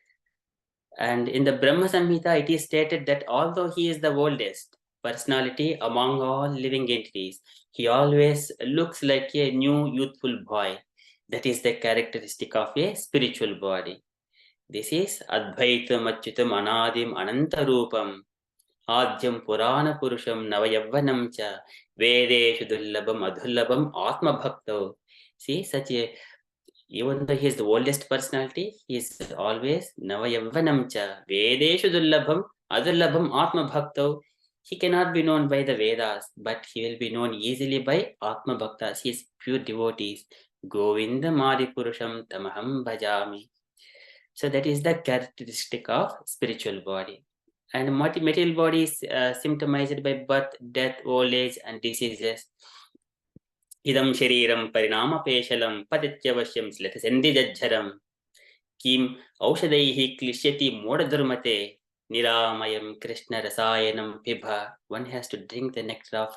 And in the Brahma Samhita, it is stated that although he is the oldest personality among all living entities, he always looks like a new youthful boy. That is the characteristic of a spiritual body. This is Advaitam Achyutam Anadim Anantarupam Adyam Purana Purusham Navayavvanam Cha Vedeshu Dullabam Adhullabam Atma Bhakto. See, such a even though he is the oldest personality, he is always Navayavvanam cha Vedeshu Dullabham Adullabham Atma Bhakto. He cannot be known by the Vedas, but he will be known easily by Atma Bhaktas. He is pure devotees. Govinda Madi Purusham Tamaham Bhajami. So that is the characteristic of spiritual body. And material body is symptomized by birth, death, old age, and diseases. Idam shariram parinamapeshalam padityavashyam slatasendijajaram kim aushadaihi klishyati modadurmate niramayam Krishna rasayanam pibha. One has to drink the nectar of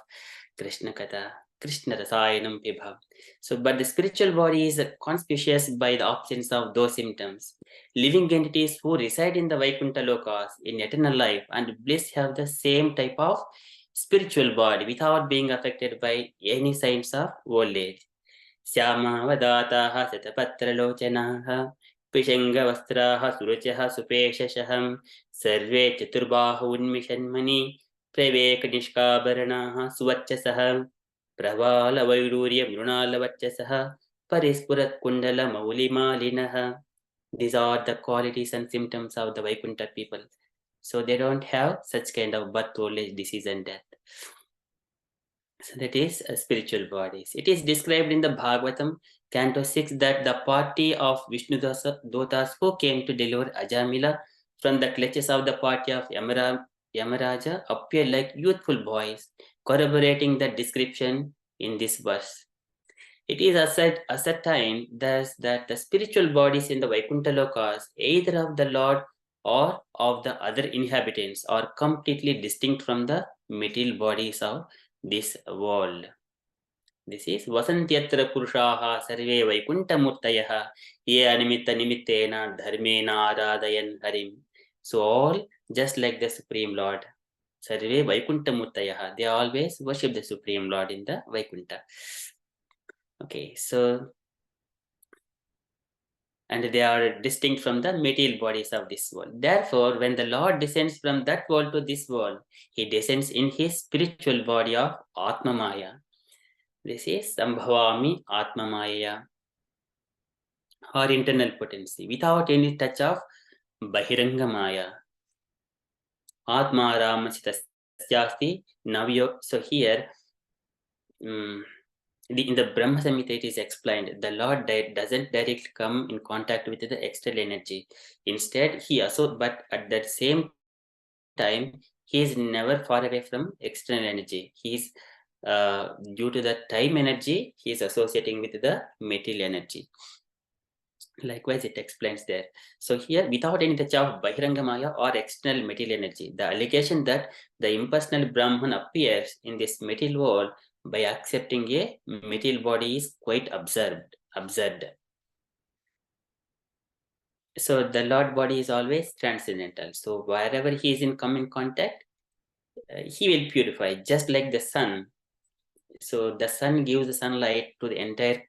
Krishna Katha, Krishna rasayanam pibha. So, but the spiritual body is conspicuous by the absence of those symptoms. Living entities who reside in the Vaikuntha lokas in eternal life and bliss have the same type of spiritual body without being affected by any signs of old age. Syama vadataha satapatralocanaha Pishangavastraha suruchaha supeshashaham Sarve chaturbahu unmishanmani Praveka nishkabaranaha suvachasaham Pravala vairurya mrunalavachasaha Parispurat kundala maulimalinaha. These are the qualities and symptoms of the Vaikuntha people. So they don't have such kind of birth, old age, disease and death. So that is spiritual bodies. It is described in the Bhagavatam, Canto 6, that the party of Vishnu Dotas who came to deliver Ajamila from the clutches of the party of Yamaraja appear like youthful boys, corroborating the description in this verse. It is ascertained thus that the spiritual bodies in the Vaikuntha lokas, either of the Lord or of the other inhabitants, are completely distinct from the material bodies of this world. This is Vasantyatra Purushaha Sarve Vaikuntha Murtayaha Ye Animitta Nimittena Dharmena Aradayan Harim. So all just like the Supreme Lord. Sarve Vaikuntha Murtayaha. They always worship the Supreme Lord in the Vaikuntha. Okay, so and they are distinct from the material bodies of this world. Therefore, when the Lord descends from that world to this world, he descends in his spiritual body of Atma Maya. This is Sambhavami Atma Maya, or internal potency, without any touch of Bahiranga Maya. Atma Ramasitasya Navyo. So here, in the Brahma Samhita, it is explained the Lord doesn't directly come in contact with the external energy. Instead, but at that same time, he is never far away from external energy. He is due to the time energy, he is associating with the material energy. Likewise, it explains there. So here, without any touch of Bahiranga Maya or external material energy, the allegation that the impersonal Brahman appears in this material world by accepting a material body is quite absurd. So the Lord body is always transcendental. So wherever he is in common contact, he will purify, just like the sun. So the sun gives the sunlight to the entire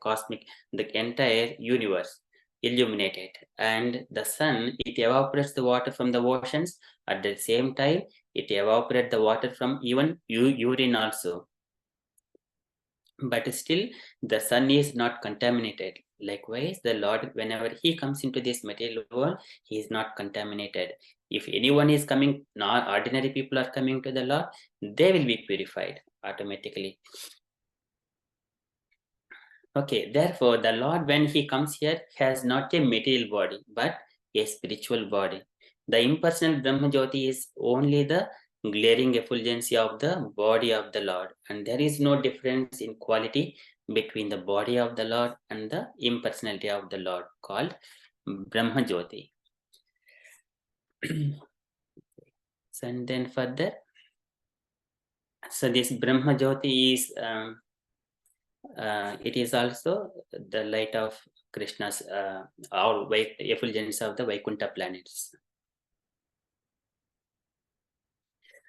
universe, illuminated, and the sun, it evaporates the water from the oceans. At the same time, it evaporates the water from even urine also. But still, the sun is not contaminated. Likewise, the Lord, whenever he comes into this material world, he is not contaminated. If anyone is coming, not ordinary people are coming to the Lord, they will be purified automatically. Okay, therefore, the Lord, when he comes here, has not a material body, but a spiritual body. The impersonal Brahmajyoti is only the glaring effulgence of the body of the Lord, and there is no difference in quality between the body of the Lord and the impersonality of the Lord, called Brahma Jyoti. So, and then further, so this Brahma Jyoti is it is also the light of Krishna's all effulgence of the Vaikuntha planets.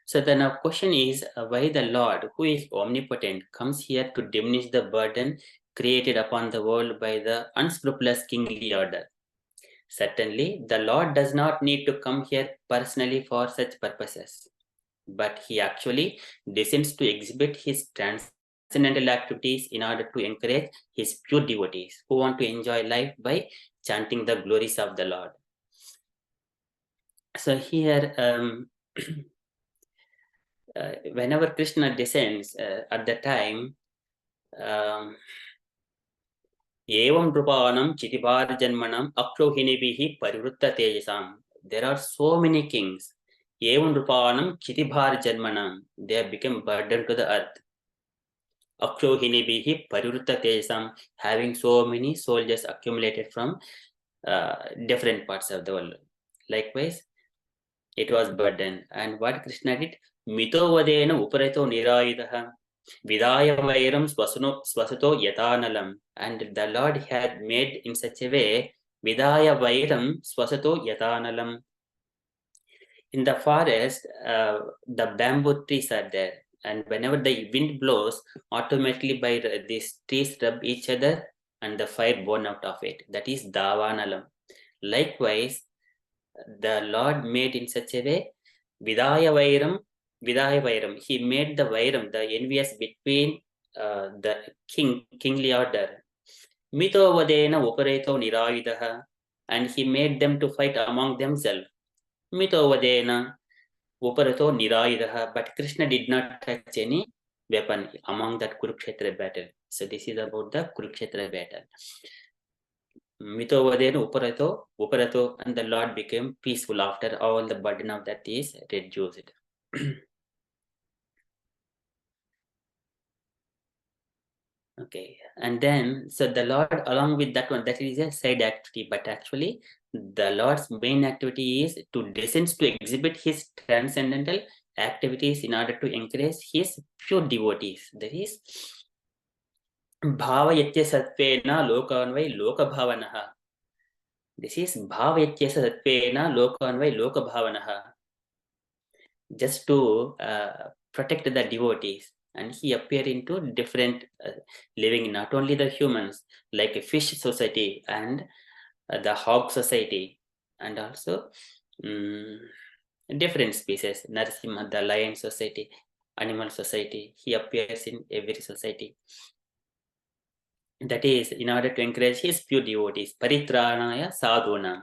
So the now question is why the Lord, who is omnipotent, comes here to diminish the burden created upon the world by the unscrupulous kingly order. Certainly, the Lord does not need to come here personally for such purposes, but he actually descends to exhibit his transcendental activities in order to encourage his pure devotees who want to enjoy life by chanting the glories of the Lord. So here, whenever Krishna descends at the time, evam drupanam chitibar janmanam akrohinibihi parivutta tejasam. There are so many kings. Evam drupanam chitibhar janmanam. They have become burden to the earth. Akrohinibihi parivutta tejasam, having so many soldiers accumulated from different parts of the world. Likewise, it was burden. And what Krishna did? Mito vadena uparato nirayudaha vidaya vairam swasato yatanalam. And the Lord had made in such a way vidaya vairam swasato yatanalam. In the forest, the bamboo trees are there. And whenever the wind blows, automatically by these trees rub each other and the fire burn out of it. That is Davanalam. Likewise, the Lord made in such a way, Vidaya Vairam. He made the Vairam, the envious between the kingly order. Mito Vadena Upareto Nirayudaha. And he made them to fight among themselves. Mito Vadena Uparato Nirayudaha, but Krishna did not touch any weapon among that Kurukshetra battle. So this is about the Kurukshetra battle. Mito Vadena Uparato, and the Lord became peaceful after all the burden of that is reduced. Okay, and then so the Lord, along with that one, that is a side activity, but actually the Lord's main activity is to descend to exhibit his transcendental activities in order to encourage his pure devotees. That is Bhavayatya Satvena Lokanvai Lokabhavanaha. This is Bhavayatya Satvena Lokanvai Lokabhavanaha. Just to protect the devotees. And he appeared into different living, not only the humans, like a fish society and the hog society, and also different species, Narasimha, the lion society, animal society. He appears in every society. That is in order to encourage his pure devotees, Paritranaya Sadhuna,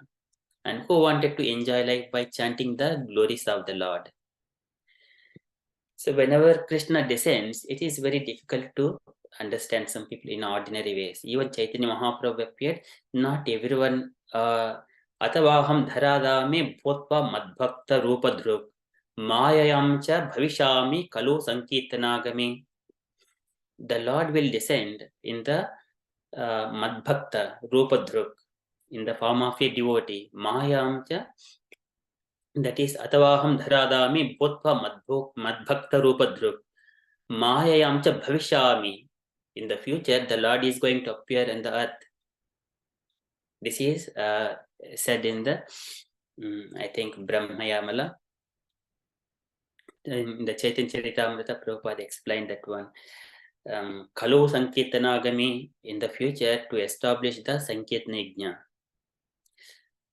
and who wanted to enjoy life by chanting the glories of the Lord. So whenever Krishna descends, it is very difficult to understand some people in ordinary ways. Even Chaitanya Mahaprabhu appeared, not everyone Atavaham dharadame bhotva madbhakta rupa dhruk mayayam cha bhavishami kalu sankirtanagami. The Lord will descend in the madbhakta rupa dhruk, in the form of a devotee. Mayayam cha, that is Atavaham dharadami bhotva madbhakta rupa dhruk mayayam cha bhavishami. In the future, the Lord is going to appear in the earth. This is said in the, I think, Brahmayamala. In the Chaitanya Charitamrita, Prabhupada explained that one. Kalu Sankirtanagami, in the future, to establish the Sankirtana Yajna.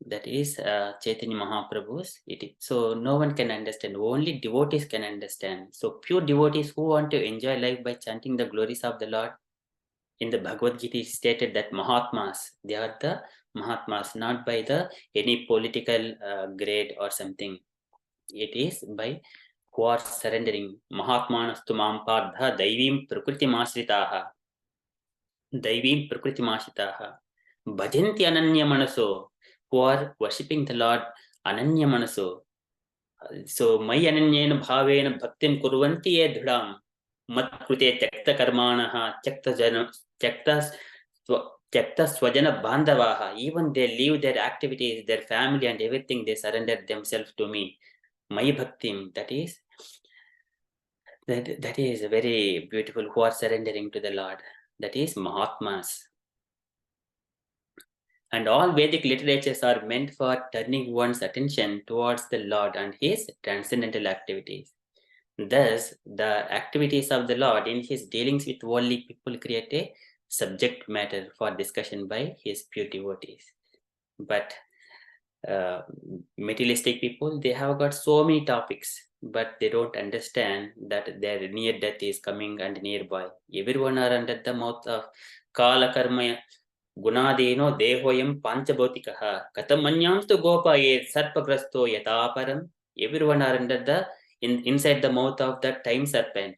That is Chaitanya Mahaprabhu's. So no one can understand. Only devotees can understand. So pure devotees who want to enjoy life by chanting the glories of the Lord. In the Bhagavad Gita, it is stated that Mahatmas, they are the Mahatmas, not by the any political grade or something. It is by who are surrendering. Mahatmanastu mam pardha daivim prakritimasritaha. Daivim prakritimasritaha. Bhajanti ananya manaso, who are worshipping the Lord ananya manaso. So, mai ananyena bhavena bhaktim kurvanti edhudam. Matkrute Chakta Karmanaha, Chakta Swajana Bandavaha. Even they leave their activities, their family and everything, they surrender themselves to me. Mai Bhaktim, that is very beautiful, who are surrendering to the Lord. That is Mahatmas. And all Vedic literatures are meant for turning one's attention towards the Lord and his transcendental activities. Thus, the activities of the Lord in his dealings with worldly people create a subject matter for discussion by his pure devotees. But materialistic people, they have got so many topics, but they don't understand that their near death is coming and nearby. Everyone are under the mouth of Kala Karma Gunadeno Dehoyam Panchabotikaha Katamanyam to Gopaye Sarpagrasto Yataparam. Everyone are under the inside the mouth of the time serpent.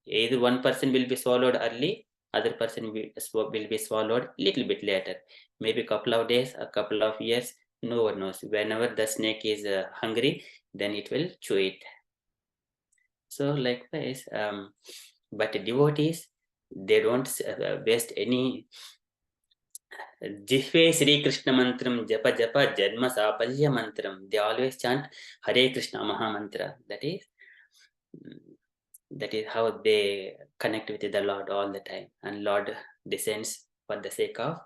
Either one person will be swallowed early, other person will be swallowed little bit later. Maybe a couple of days, a couple of years, no one knows. Whenever the snake is hungry, then it will chew it. So likewise, but devotees, they don't waste any Jihve Sri Krishna Mantram Japa Japa Janma Sapalya Mantram. They always chant Hare Krishna Maha Mantra. That is how they connect with the Lord all the time. And Lord descends for the sake of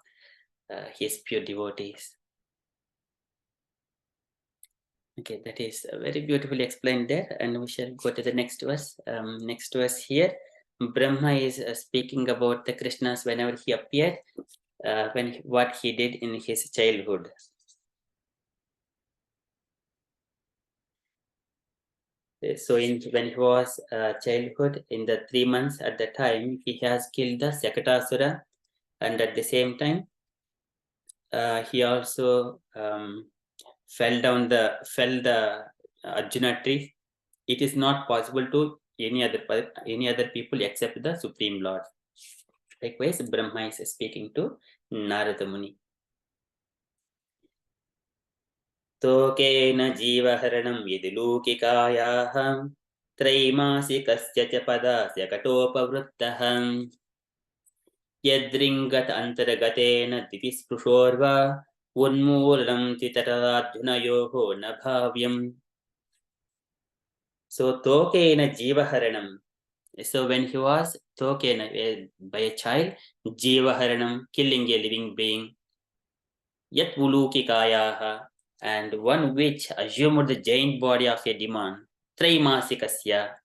his pure devotees. Okay, that is very beautifully explained there. And we shall go to the next verse. Next verse here. Brahma is speaking about the Krishnas whenever he appeared, what he did in his childhood. So when he was childhood, in the 3 months at the time, he has killed the Sakatasura, and at the same time, he also fell the Arjuna tree. It is not possible to any other people except the Supreme Lord. Likewise, Brahma is speaking to Narada Muni. Tokeena जीवहरणं यदिलौकिकायाः त्रैमासिकस्य च पदास्य कटोपवृत्तः यद्रिङ्गत अन्तर्गतेन दिविस्पृशोर्वा उन्मूलनं चितरार्जुनयोः न भाव्यम्. So Tokeena जीवहरणं. So when he was Tokeena, by a child, जीवहरणं, killing a living being, yat ulukikayaha, and one which assumed the giant body of a demon, Traimasikasya,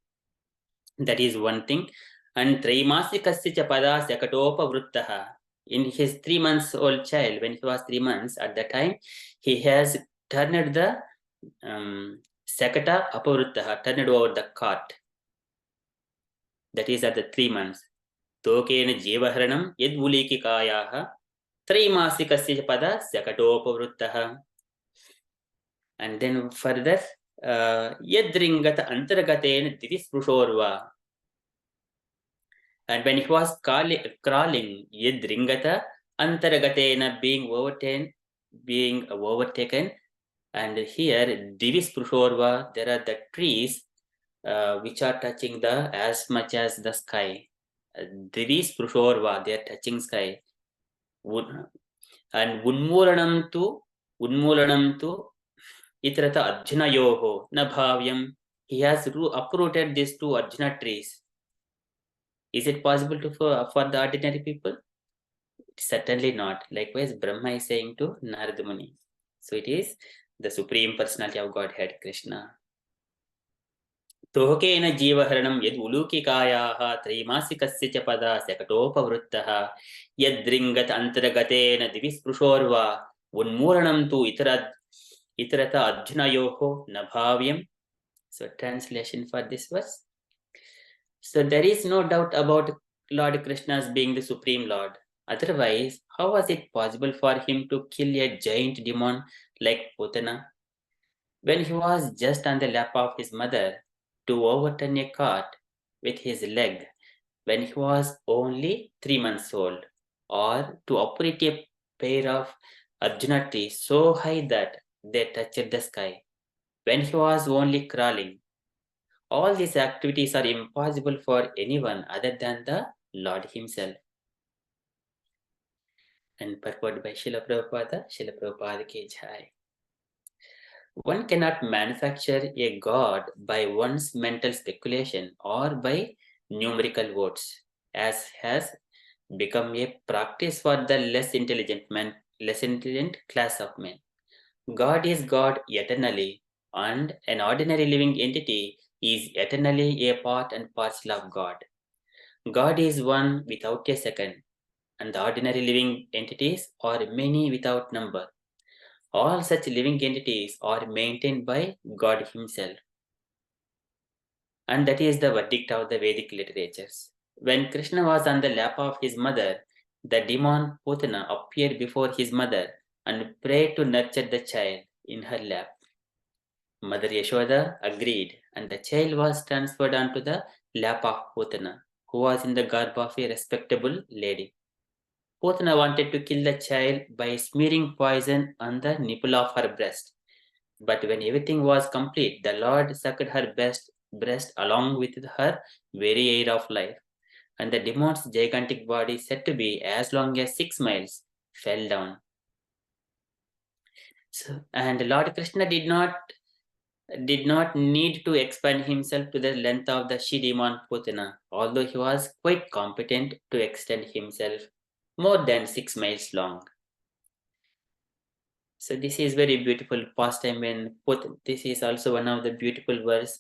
that is one thing, and Traimasikasya cha padasya katopa vrittaha. In his 3 months old child, when he was 3 months, at that time, he has turned the Sakata apavrittaha, turned over the cart. That is at the 3 months. Tokena jevaharanam yad ulikikayaha Traimasikasya pada sakatopavruttaha. And then further, yadringata antargatena divisprushorva. And when he was crawling, yadringata antargatena, being overtaken. And here, divisprushorva, there are the trees which are touching as much as the sky. Divisprushorva, they are touching sky. And unmulanam tu itrata Arjuna yoho na bhavyam. He has uprooted these 2 Arjuna trees. Is it possible for the ordinary people? Certainly not. Likewise, Brahma is saying to Narada Muni. So it is the Supreme Personality of Godhead, Krishna. Tohkena jeevaharanam yad ulukikayaha traimasikasya cha padasya katopavruttaha yadringat antargatena divisprushorva unmuranam tu itarata Arjuna yoho na bhavyam. So translation for this verse. So there is no doubt about Lord Krishna's being the Supreme Lord. Otherwise, how was it possible for him to kill a giant demon like Putana? When he was just on the lap of his mother to overturn a cart with his leg, when he was only 3 months old, or to operate a pair of Arjuna trees so high that they touched the sky, when he was only crawling, All these activities are impossible for anyone other than the Lord himself. And purported by Srila Prabhupada ki jai. One cannot manufacture a god by one's mental speculation or by numerical votes, as has become a practice for the less intelligent class of men. God is God eternally, and an ordinary living entity is eternally a part and parcel of God. God is one without a second, and the ordinary living entities are many without number. All such living entities are maintained by God himself. And that is the verdict of the Vedic literatures. When Krishna was on the lap of his mother, the demon Putana appeared before his mother and prayed to nurture the child in her lap. Mother Yashoda agreed, and the child was transferred onto the lap of Putana, who was in the garb of a respectable lady. Putana wanted to kill the child by smearing poison on the nipple of her breast. But when everything was complete, the Lord sucked her breast along with her very air of life, and the demon's gigantic body, said to be as long as 6 miles, fell down. And Lord Krishna did not need to expand himself to the length of the she-demon Putana, although he was quite competent to extend himself more than 6 miles long. So this is very beautiful pastime when this is also one of the beautiful verse.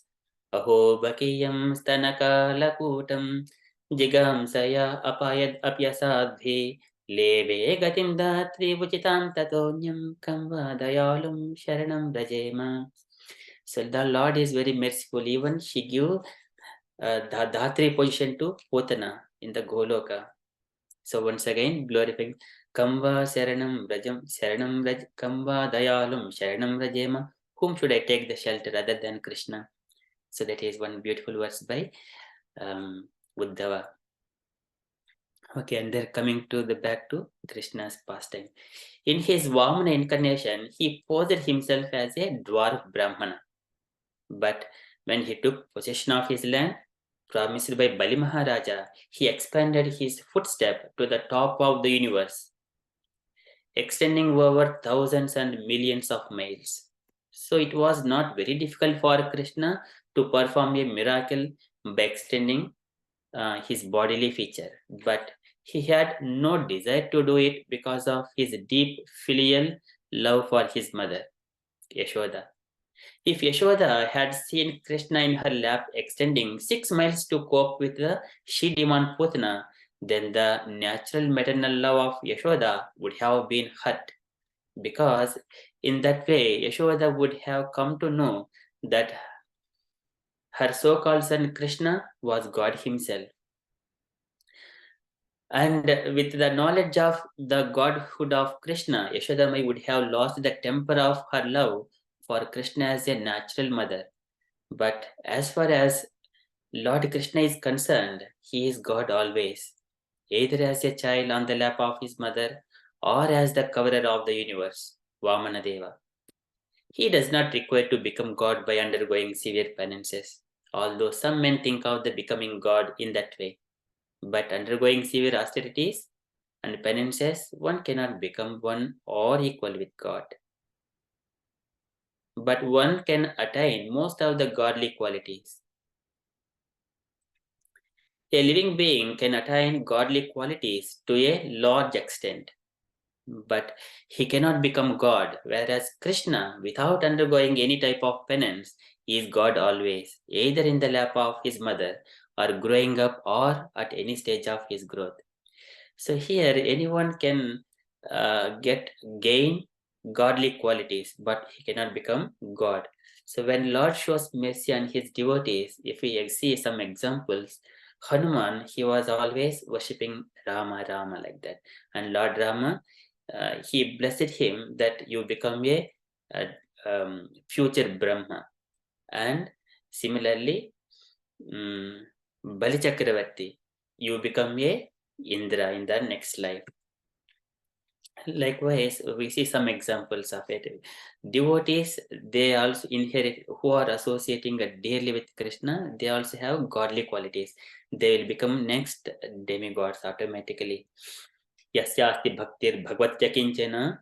Aho bakiyam stanaka lakutam jigam saya apayad apyasadhe leve gatim datri vuchitam tatonyam kamva dayalum sharanam brajema. So the Lord is very merciful. Even she give the Dhatri position to Putana in the Goloka. So once again, glorifying Kamba Saranam Raj Kamba Dayalum Sharanam Rajema. Whom should I take the shelter other than Krishna? So that is one beautiful verse by Uddhava. Okay, and they're coming to the back to Krishna's pastime. In his Vamana incarnation, he posed himself as a dwarf Brahmana. But when he took possession of his land, promised by Bali Maharaja, he expanded his footstep to the top of the universe, extending over thousands and millions of miles. So it was not very difficult for Krishna to perform a miracle by extending his bodily feature, but he had no desire to do it because of his deep filial love for his mother, Yashoda. If Yashoda had seen Krishna in her lap extending 6 miles to cope with the she-demon Putana, then the natural maternal love of Yashoda would have been hurt, because in that way Yashoda would have come to know that her so-called son Krishna was God himself. And with the knowledge of the godhood of Krishna, Yashodamai would have lost the temper of her love for Krishna as a natural mother. But as far as Lord Krishna is concerned, he is God always, either as a child on the lap of his mother or as the coverer of the universe, Vamanadeva. He does not require to become God by undergoing severe penances, although some men think of the becoming God in that way. But undergoing severe austerities and penances, one cannot become one or equal with God. But one can attain most of the godly qualities. A living being can attain godly qualities to a large extent, but he cannot become God, whereas Krishna, without undergoing any type of penance, is God always, either in the lap of his mother or growing up or at any stage of his growth. So here anyone can gain godly qualities, but he cannot become God. So when Lord shows mercy on his devotees, if we see some examples, Hanuman, he was always worshipping Rama, Rama like that. And Lord Rama, he blessed him that you become a future Brahma. And similarly, Bali Chakravarti, you become a Indra in the next life. Likewise, we see some examples of it. Devotees, they also inherit, who are associating daily with Krishna, they also have godly qualities. They will become next demigods automatically. Yasyasti bhaktir bhagvatya kinchana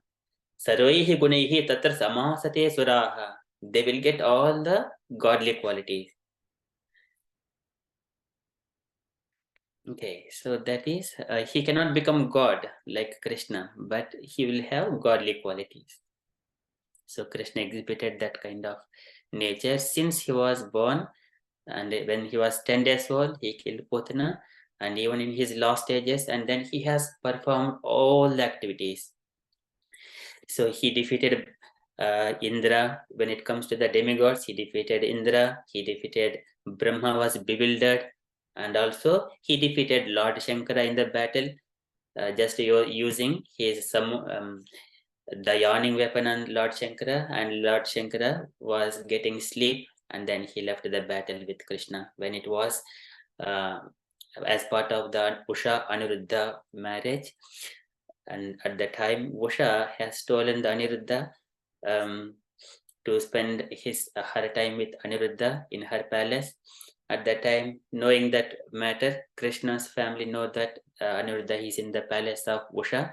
sarvaihi gunaihi tatra samasate suraha. They will get all the godly qualities. Okay, so that is, he cannot become God like Krishna, but he will have godly qualities. So Krishna exhibited that kind of nature since he was born, and when he was 10 days old, he killed Putana, and even in his last stages, and then he has performed all the activities. So he defeated Indra. When it comes to the demigods, he defeated Indra, he defeated Brahma, was bewildered, and also he defeated Lord Shankara in the battle, just using his the yawning weapon on Lord Shankara, and Lord Shankara was getting sleep, and then he left the battle with Krishna when it was as part of the Usha Aniruddha marriage. And at the time, Usha has stolen the Aniruddha to spend her time with Aniruddha in her palace. At that time, knowing that matter, Krishna's family know that Aniruddha is in the palace of Usha,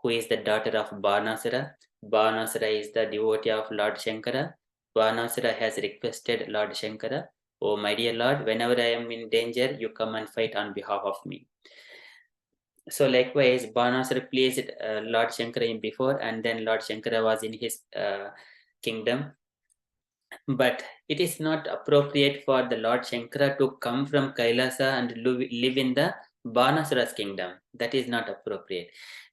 who is the daughter of Banasura. Banasura is the devotee of Lord Shankara. Banasura has requested Lord Shankara, "Oh, my dear Lord, whenever I am in danger, you come and fight on behalf of me." So likewise, Banasura pleased Lord Shankara in before, and then Lord Shankara was in his kingdom. But it is not appropriate for the Lord Shankara to come from Kailasa and live in the Banasura's kingdom. That is not appropriate.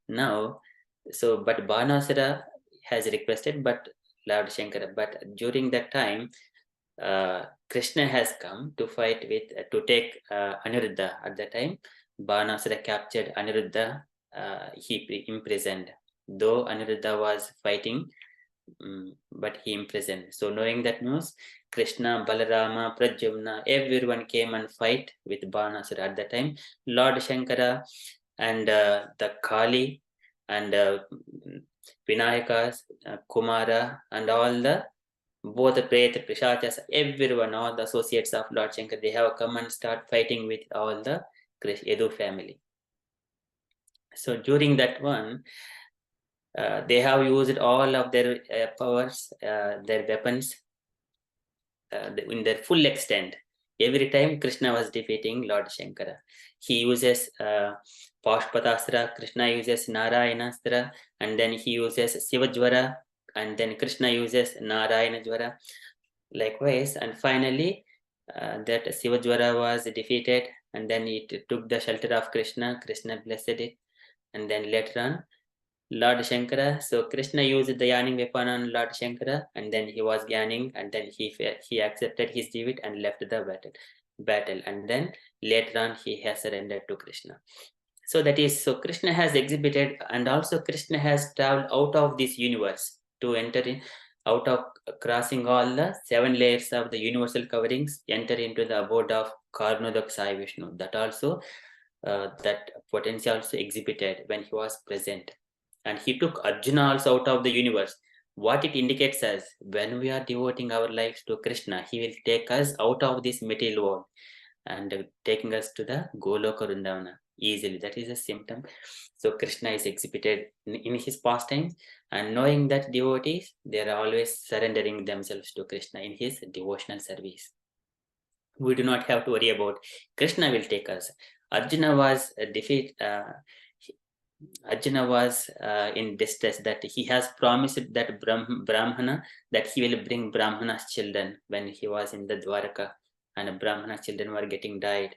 Now, but Banasura has requested, but Lord Shankara, but during that time, Krishna has come to fight with, to take Aniruddha. At that time, Banasura captured Aniruddha, he imprisoned. Though Aniruddha was fighting, but he imprisoned. So knowing that news, Krishna, Balarama, Pradyumna, everyone came and fight with Banasura. At that time, Lord Shankara and the Kali and Vinayakas, Kumara, and all the both the Preta, Prishachas, everyone, all the associates of Lord Shankar, they have come and start fighting with all the Yadu family. So during that one, they have used all of their powers, their weapons in their full extent. Every time Krishna was defeating Lord Shankara, he uses Pashpatastra, Krishna uses Narayanastra, and then he uses Sivajvara, and then Krishna uses Narayanajvara. Likewise, and finally, that Sivajvara was defeated, and then it took the shelter of Krishna. Krishna blessed it, and then later on, Lord Shankara. So Krishna used the yawning weapon on Lord Shankara, and then he was yawning, and then he accepted his defeat and left the battle, and then later on he has surrendered to Krishna. So that is, so Krishna has exhibited, and also Krishna has traveled out of this universe to enter in, out of crossing all the 7 layers of the universal coverings, enter into the abode of Karnodak Sai Vishnu. That also, that potential also exhibited when he was present. And he took Arjuna also out of the universe. What it indicates us, when we are devoting our lives to Krishna, he will take us out of this material world and taking us to the Goloka Vrindavana easily. That is a symptom. So Krishna is exhibited in his pastimes, and knowing that devotees, they are always surrendering themselves to Krishna in his devotional service. We do not have to worry about Krishna will take us. Arjuna was Arjuna was in distress that he has promised that Brahmana, that he will bring Brahmana's children when he was in the Dwaraka, and Brahmana's children were getting died.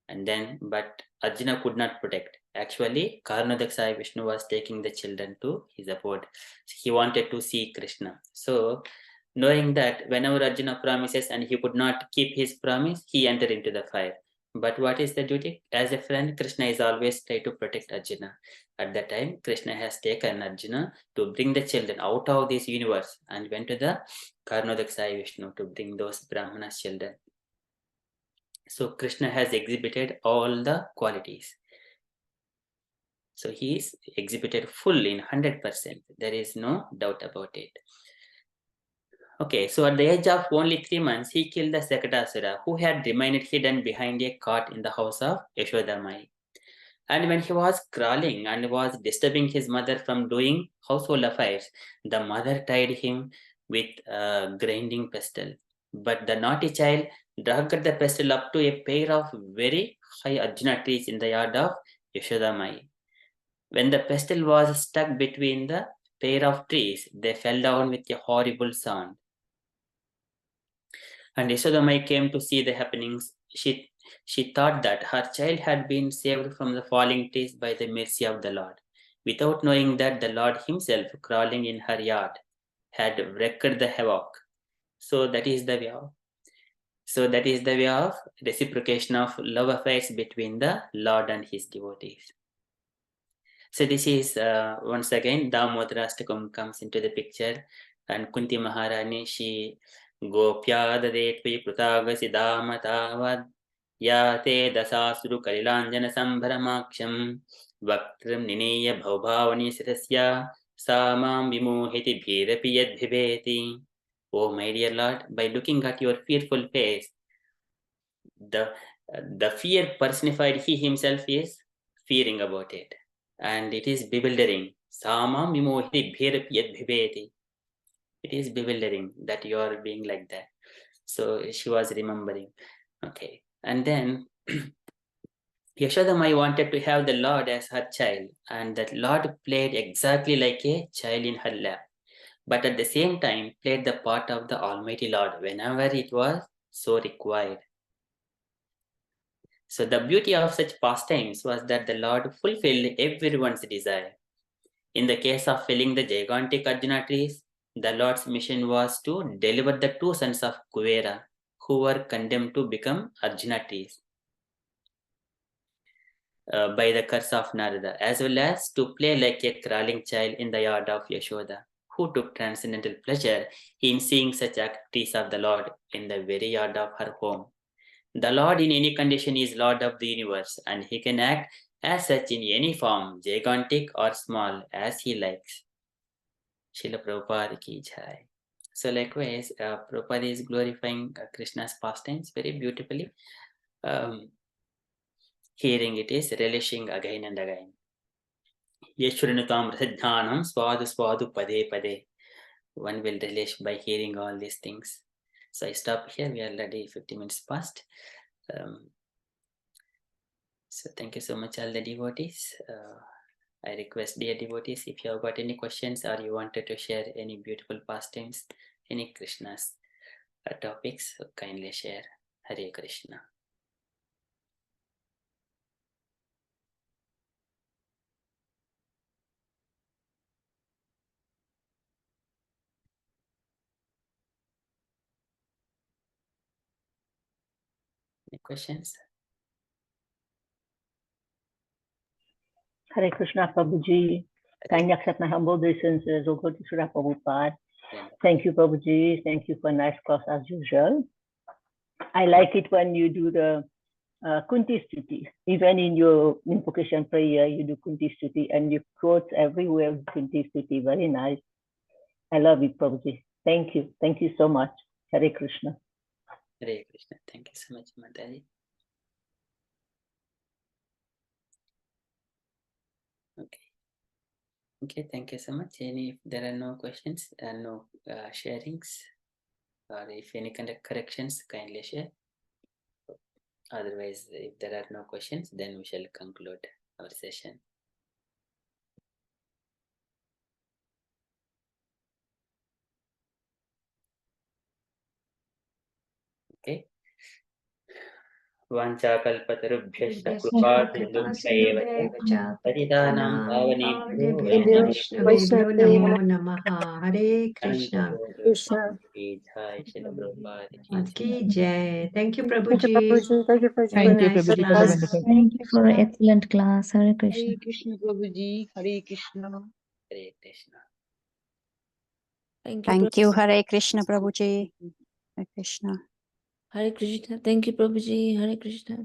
And then, but Arjuna could not protect. Actually, Karnodakshaya Vishnu was taking the children to his abode. He wanted to see Krishna. So, knowing that whenever Arjuna promises and he could not keep his promise, he entered into the fire. But what is the duty? As a friend, Krishna is always trying to protect Arjuna. At that time, Krishna has taken Arjuna to bring the children out of this universe and went to the Karnodakshaya Vishnu to bring those Brahmana's children. So Krishna has exhibited all the qualities. So he is exhibited full in 100%. There is no doubt about it. Okay, so at the age of only 3 months, he killed the Sakatasura, who had remained hidden behind a cot in the house of Yashodamai. And when he was crawling and was disturbing his mother from doing household affairs, the mother tied him with a grinding pestle. But the naughty child dragged the pestle up to a pair of very high Arjuna trees in the yard of Yashodamai. When the pestle was stuck between the pair of trees, they fell down with a horrible sound. And Yashodamai came to see the happenings. She thought that her child had been saved from the falling trees by the mercy of the Lord, without knowing that the Lord himself, crawling in her yard, had wreaked the havoc. So that is the way of reciprocation of love affairs between the Lord and his devotees. So this is once again Damodarastakam comes into the picture, and Kunti Maharani, she Gopya Dadetvi Krutagasi Damatavad Yate Dasasuru Kalilanjana Sambharamaksham Vaktram Nineya Bhaubhavani Sitasya Samam Vimuhiti Bhirapi Yad Bhiveti. Oh my dear Lord, by looking at your fearful face, the fear personified, he himself is fearing about it. And it is bewildering. Samam vimohiti bhirapi yad bhiveti. It is bewildering that you are being like that. So she was remembering. Okay. And then Yashodamai wanted to have the Lord as her child, and that Lord played exactly like a child in her lap, but at the same time played the part of the Almighty Lord whenever it was so required. So the beauty of such pastimes was that the Lord fulfilled everyone's desire. In the case of felling the gigantic Arjuna trees, the Lord's mission was to deliver the two sons of Kuvera, who were condemned to become Arjuna trees by the curse of Narada, as well as to play like a crawling child in the yard of Yashoda, who took transcendental pleasure in seeing such activities of the Lord in the very yard of her home. The Lord in any condition is Lord of the universe, and he can act as such in any form, gigantic or small, as he likes. Srila Prabhupada ki jai. So likewise, Prabhupada is glorifying Krishna's pastimes very beautifully. Hearing it is relishing again and again. Yeshwaranutam Rasadhanam Swadu Swadu Pade Pade. One will relish by hearing all these things. So I stop here. We are already 50 minutes past. So thank you so much, all the devotees. I request, dear devotees, if you have got any questions or you wanted to share any beautiful pastimes, any Krishna's topics, so kindly share. Hare Krishna. Any questions? Hare Krishna, Prabhuji. Kindly accept my humble obeisances, O God, Srila Prabhupada. Thank you, Prabhuji. Thank you for a nice class as usual. I like it when you do the Kunti Stuti. Even in your invocation prayer, you do Kunti Stuti, and you quote everywhere Kunti Stuti. Very nice. I love it, Prabhuji. Thank you. Thank you so much. Hare Krishna. Hare Krishna. Thank you so much, Mataji. Okay, thank you so much. If there are no questions and no sharings, or if any kind of corrections, kindly share. Otherwise, if there are no questions, then we shall conclude our session. Okay. Vanchakalpatarubhyascha krupasiddhubhayeva cha patitanam pavanebhyo Vaishnavebhyo namo namaha. Hare Krishna. Krishna. Jai Srila Prabhupada Ki jai. Thank you, Thank you, Prabhuji. Prabhuji. Thank you for Very Thank joining. you, nice Prabhuji, for class. wonderful. Thank you for excellent class. Hare Krishna. Hare Krishna Prabhuji, Hare Krishna. Hare Krishna. Thank you, Hare Krishna, Prabhuji. Hare Krishna. Hare Krishna. Thank you, Prabhuji. Hare Krishna.